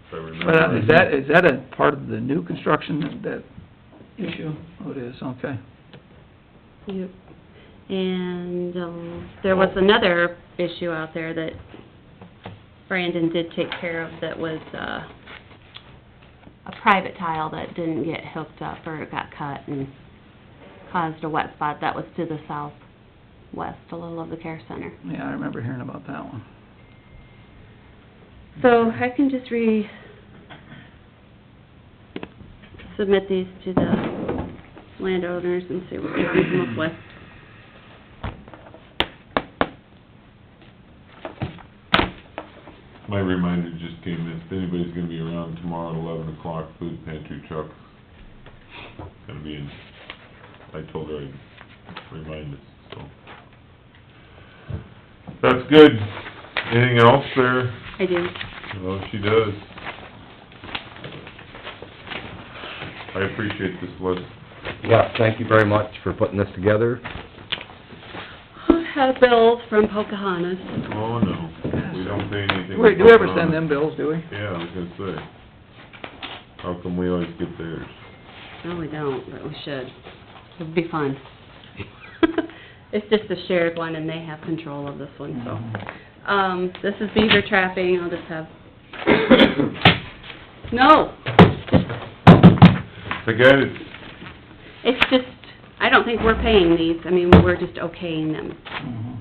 Speaker 2: If I remember.
Speaker 6: But is that a part of the new construction, that issue? Oh, it is, okay.
Speaker 1: Yep. And, there was another issue out there that Brandon did take care of that was, a private tile that didn't get hooked up or it got cut and caused a wet spot. That was to the southwest a little of the care center.
Speaker 6: Yeah, I remember hearing about that one.
Speaker 1: So I can just submit these to the landowners and see what we can come up with.
Speaker 2: My reminder just came in, if anybody's gonna be around tomorrow at 11 o'clock, food pantry truck gonna be in. I told her I'd remind us, so. That's good. Anything else there?
Speaker 1: I do.
Speaker 2: Well, she does. I appreciate this list.
Speaker 5: Yeah, thank you very much for putting this together.
Speaker 1: I have bills from Pocahontas.
Speaker 2: Oh, no, we don't pay anything.
Speaker 6: Wait, do we ever send them bills, do we?
Speaker 2: Yeah, I was gonna say. How come we always get theirs?
Speaker 1: No, we don't, but we should. It'd be fun. It's just a shared one and they have control of this one, so. This is beaver trapping, I'll just have... No!
Speaker 2: The guy that,
Speaker 1: It's just, I don't think we're paying these, I mean, we're just okaying them.
Speaker 6: Mhm.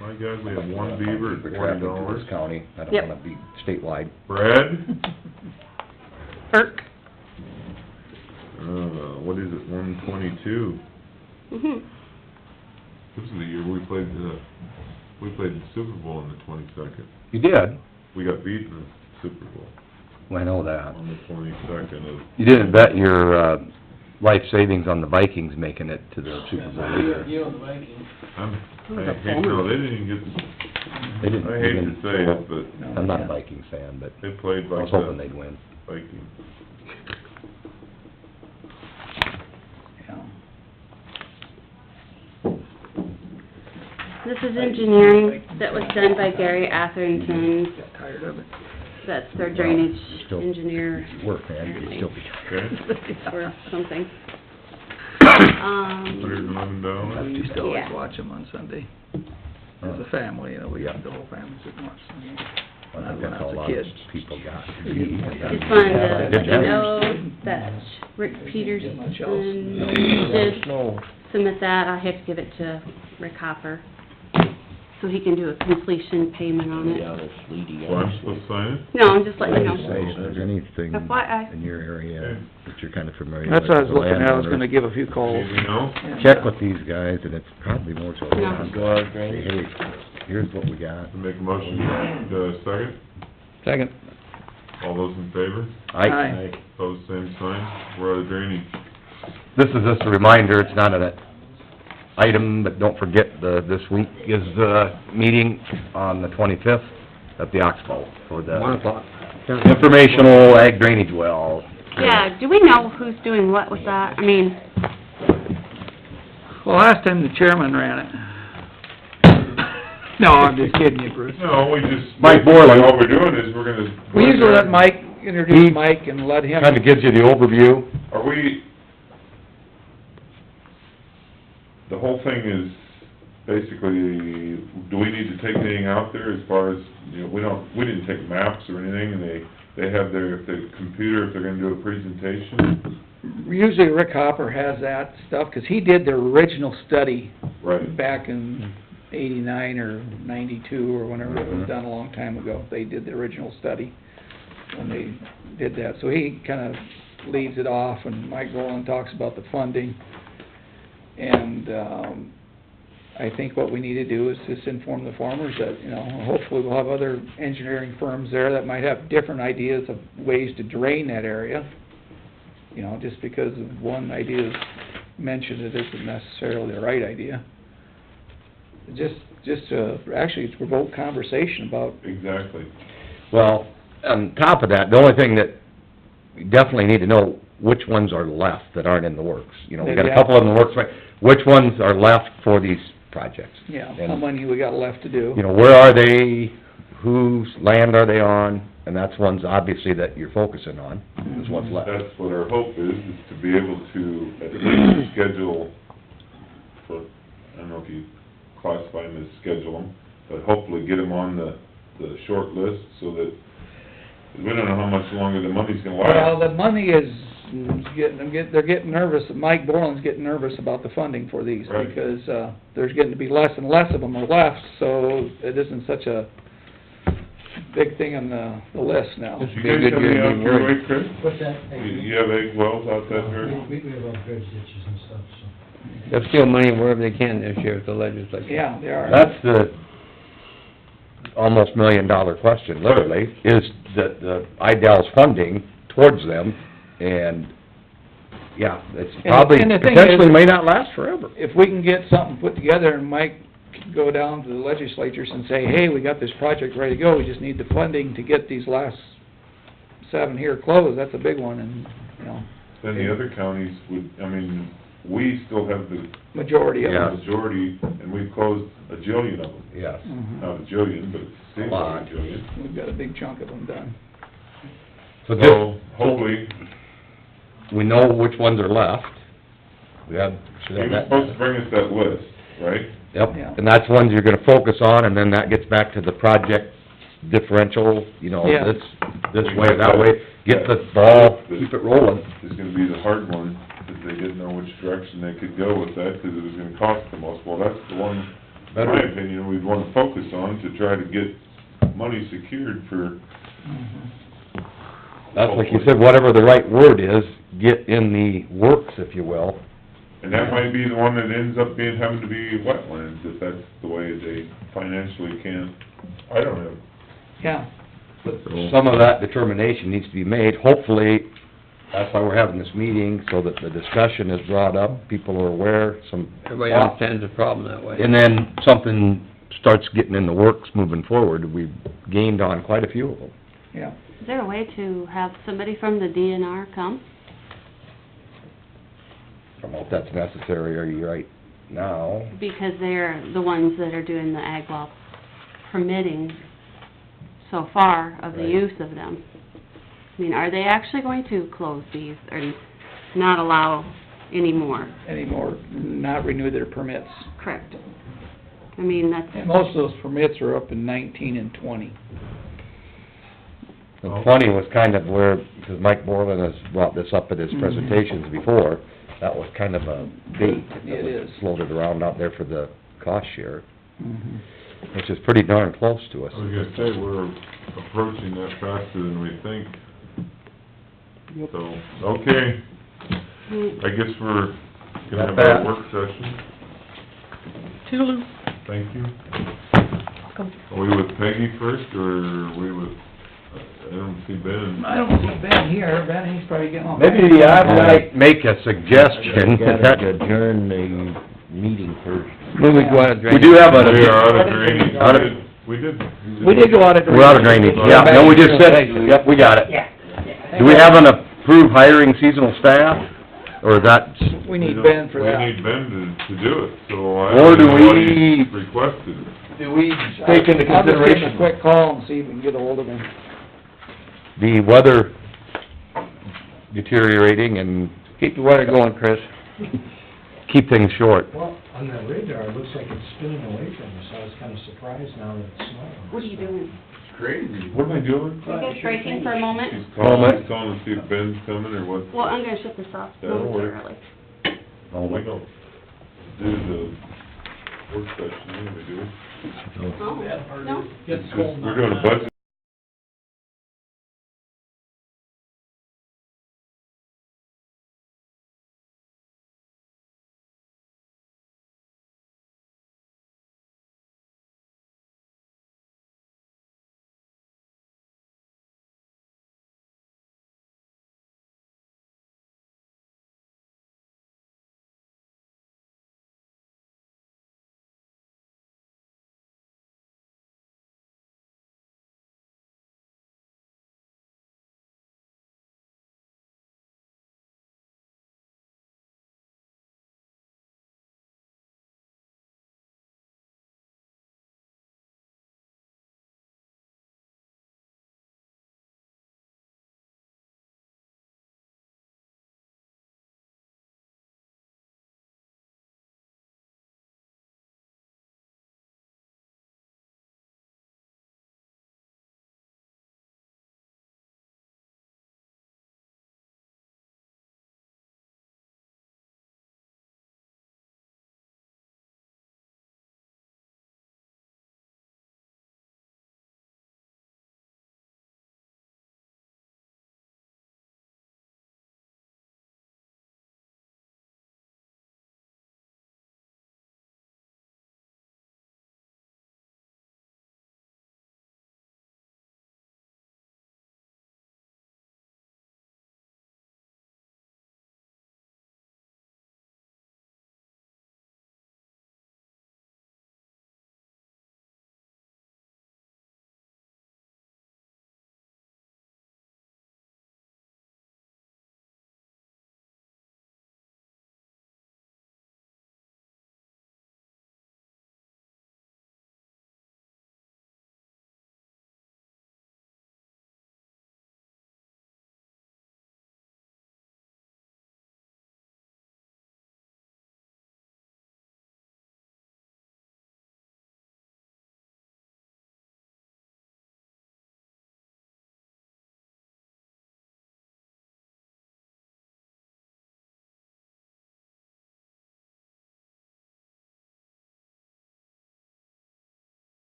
Speaker 2: my God, we have one beaver at
Speaker 5: For
Speaker 2: $40.
Speaker 5: traffic to this county, I don't
Speaker 1: Yep.
Speaker 5: wanna be statewide.
Speaker 2: Brad?
Speaker 1: Burke?
Speaker 2: What is it, 122?
Speaker 1: Mhm.
Speaker 2: This is the year we played the Super Bowl on the 22nd.
Speaker 5: You did?
Speaker 2: We got beat in the Super Bowl
Speaker 5: Well, I know that.
Speaker 2: on the 22nd of...
Speaker 5: You didn't bet your, life savings on the Vikings making it to the Super Bowl either.
Speaker 10: You and the Vikings.
Speaker 2: I hate, no, they didn't get,
Speaker 5: They didn't
Speaker 2: I hate to
Speaker 5: even-
Speaker 2: say it, but
Speaker 5: I'm not a Vikings fan, but
Speaker 2: they played
Speaker 5: I
Speaker 2: like
Speaker 5: was hoping
Speaker 2: the
Speaker 5: they'd win.
Speaker 2: Vikings.
Speaker 6: Yeah.
Speaker 1: This is engineering that was done by Gary Atherton.
Speaker 6: Got tired of it.
Speaker 1: That's their drainage
Speaker 5: Still-
Speaker 1: engineer
Speaker 5: Work, man, you'd still be
Speaker 2: Okay,
Speaker 1: or something.
Speaker 2: $111.
Speaker 6: We used to always
Speaker 1: Yeah.
Speaker 6: watch them on Sunday. As a family, you know, we got the whole family sitting watching Sunday.
Speaker 5: I think
Speaker 6: When
Speaker 5: that's
Speaker 6: I
Speaker 5: how a
Speaker 6: was a
Speaker 5: lot
Speaker 6: kid.
Speaker 5: of people got.
Speaker 1: Just wanted to let you
Speaker 5: Yeah.
Speaker 1: know that Rick Peterson
Speaker 6: Much else.
Speaker 1: did
Speaker 8: Snow.
Speaker 1: submit that. I have to give it to Rick Hopper, so he can do a completion payment on
Speaker 8: Yeah,
Speaker 1: it.
Speaker 8: this sleety
Speaker 2: So I'm
Speaker 8: ice.
Speaker 2: supposed to sign it?
Speaker 1: No, I'm just letting you
Speaker 5: Say,
Speaker 1: know.
Speaker 5: if there's anything
Speaker 1: FYI.
Speaker 5: in your area that you're kinda familiar with.
Speaker 6: That's what I was
Speaker 5: the
Speaker 6: looking at, I was
Speaker 5: landowners,
Speaker 6: gonna give a few calls.
Speaker 2: Anything else?
Speaker 5: Check with these guys, and it's probably more so.
Speaker 1: No.
Speaker 8: Go out,
Speaker 5: Say,
Speaker 8: drainage.
Speaker 5: hey, here's what we got.
Speaker 2: Make a motion, second?
Speaker 3: Second.
Speaker 2: All those in favor?
Speaker 6: Aye.
Speaker 2: Pose same sign. We're out of drainage.
Speaker 5: This is just a reminder, it's not a item, but don't forget, this week is the meeting on the 25th at the Oxbow for the
Speaker 3: 1 o'clock.
Speaker 5: informational ag drainage well.
Speaker 1: Yeah, do we know who's doing what with that? I mean,
Speaker 6: Well, last time the chairman ran it. No, I'm just kidding you, Bruce.
Speaker 2: No, we just...
Speaker 5: Mike Borland.
Speaker 2: All we're doing is we're gonna...
Speaker 6: We usually let Mike introduce Mike and let him...
Speaker 5: Kinda gives you the overview.
Speaker 2: Are we... The whole thing is basically, do we need to take anything out there as far as, you know, we didn't take maps or anything, and they have their, if the computer, if they're gonna do a presentation?
Speaker 6: Usually Rick Hopper has that stuff, 'cause he did the original study
Speaker 2: Right.
Speaker 6: back in 89 or 92 or whenever it was done a long time ago. They did the original study when they did that. So he kinda leaves it off, and Mike Rowland talks about the funding. And, I think what we need to do is just inform the farmers that, you know, hopefully we'll have other engineering firms there that might have different ideas of ways to drain that area. You know, just because of one idea is mentioned, it isn't necessarily the right idea. Actually, to provoke conversation about...
Speaker 2: Exactly.
Speaker 5: Well, on top of that, the only thing that we definitely need to know, which ones are left that aren't in the works. You know, we got a couple in the works, right? Which ones are left for these projects?
Speaker 6: Yeah,
Speaker 5: And,
Speaker 6: how many we got left to do.
Speaker 5: you know, where are they, whose land are they on? And that's ones obviously that you're focusing on, is what's left.
Speaker 2: That's what our hope is to be able to at least schedule for, I don't know if you classify them as schedule them, but hopefully get them on the short list so that, we don't know how much longer the money's gonna
Speaker 6: Well,
Speaker 2: last.
Speaker 6: the money is they're getting nervous, Mike Borland's getting nervous about the funding for these,
Speaker 2: Right.
Speaker 6: because, there's getting to be less and less of them are left, so it isn't such a big thing on the list now.
Speaker 2: You guys have any out your way, Chris?
Speaker 12: What's that?
Speaker 2: You have egg wells out that area?
Speaker 12: We have all dredge ditches and stuff, so.
Speaker 3: They'll steal money wherever they can this year with the legislature.
Speaker 6: Yeah, they are.
Speaker 5: That's the almost $1 million question, literally, is that the IDAL's funding towards them, and, yeah, it's probably,
Speaker 6: and the thing
Speaker 5: potentially
Speaker 6: is,
Speaker 5: may not last forever.
Speaker 6: if we can get something put together and Mike can go down to the legislatures and say, hey, we got this project ready to go, we just need the funding to get these last 7 here closed, that's a big one, and, you know,
Speaker 2: Then the other counties would, I mean, we still have the
Speaker 6: majority of
Speaker 5: Yeah.
Speaker 6: them.
Speaker 2: majority, and we've closed a jillion of them.
Speaker 5: Yes.
Speaker 6: Mhm.
Speaker 2: Not a jillion, but it seems like a jillion.
Speaker 6: We've got a big chunk of them done.
Speaker 5: So
Speaker 2: So,
Speaker 5: just,
Speaker 2: hopefully,
Speaker 5: we know which ones are left. We have,
Speaker 2: he
Speaker 5: should have
Speaker 2: was
Speaker 5: that.
Speaker 2: supposed to bring us that list, right?
Speaker 5: Yep,
Speaker 6: Yeah.
Speaker 5: and that's ones you're gonna focus on, and then that gets back to the project differential, you know,
Speaker 6: Yeah.
Speaker 5: this way or that way, get the ball, keep it rolling.
Speaker 2: Is gonna be the hard one, because they didn't know which direction they could go with that, because it was gonna cost the most. Well, that's the one, in my opinion, we'd wanna focus on to try to get money secured for...
Speaker 5: That's like you said, whatever the right word is, get in the works, if you will.
Speaker 2: And that might be the one that ends up being, having to be wetlands, if that's the way they financially can't, I don't know.
Speaker 6: Yeah,
Speaker 5: Some of that determination needs to be made. Hopefully, that's why we're having this meeting, so that the discussion is brought up, people are aware,
Speaker 3: Everybody understands the problem that way.
Speaker 5: and then something starts getting in the works moving forward. We've gained on quite a few of them.
Speaker 6: yeah.
Speaker 1: is there a way to have somebody from the DNR come?
Speaker 5: I don't know if that's necessary, are you right now?
Speaker 1: Because they're the ones that are doing the ag well permitting so far of the
Speaker 5: Right.
Speaker 1: use of them. I mean, are they actually going to close these or not allow any more?
Speaker 6: Anymore, not renew their permits.
Speaker 1: Correct. I mean, that's...
Speaker 6: And most of those permits are up in 19 and 20.
Speaker 5: And 20 was kind of where, because Mike Borland has brought this up at his presentations before, that was kind of a bait that
Speaker 6: It
Speaker 5: was
Speaker 6: is.
Speaker 5: floated around out there for the cost share,
Speaker 6: Mhm.
Speaker 5: which is pretty darn close to us.
Speaker 2: I was gonna say, we're approaching that faster than we think. So, okay, I guess we're gonna have our work session.
Speaker 1: Toodaloo.
Speaker 2: Thank you. Are we with Peggy first, or are we with, I don't see Ben.
Speaker 6: I don't see Ben here, Ben, he's probably getting off.
Speaker 5: Maybe I might make a suggestion,
Speaker 8: Gotta adjourn the meeting first.
Speaker 3: When we go out of drainage.
Speaker 5: We do have
Speaker 2: We
Speaker 5: a,
Speaker 2: are out of drainage,
Speaker 5: Out of-
Speaker 2: we did.
Speaker 6: We did go out of drainage.
Speaker 5: we're out of drainage, yeah, no, we just said, yep, we got it. Do we have an approved hiring seasonal staff, or is that,
Speaker 6: We need Ben for that.
Speaker 2: We need Ben to do it, so I
Speaker 5: Or
Speaker 2: don't
Speaker 5: do
Speaker 2: know what
Speaker 5: we-
Speaker 2: he's requested.
Speaker 5: do we take into
Speaker 6: I'll just give him a
Speaker 5: consideration
Speaker 6: quick call and see if we can get ahold of him.
Speaker 5: the weather deteriorating and
Speaker 3: Keep the weather going, Chris.
Speaker 5: keep things short?
Speaker 12: Well, on that radar, it looks like it's spinning away from us, I was kinda surprised now that it's snowing.
Speaker 1: What are you doing?
Speaker 2: Crazy. What am I doing?
Speaker 1: You guys breaking for a moment?
Speaker 2: He's calling to see if Ben's coming or what.
Speaker 1: Well, I'm gonna shut this off
Speaker 2: That'll work.
Speaker 1: momentarily.
Speaker 2: We don't do the work session, anyway, do we?
Speaker 1: Oh, no?
Speaker 2: We're doing a budget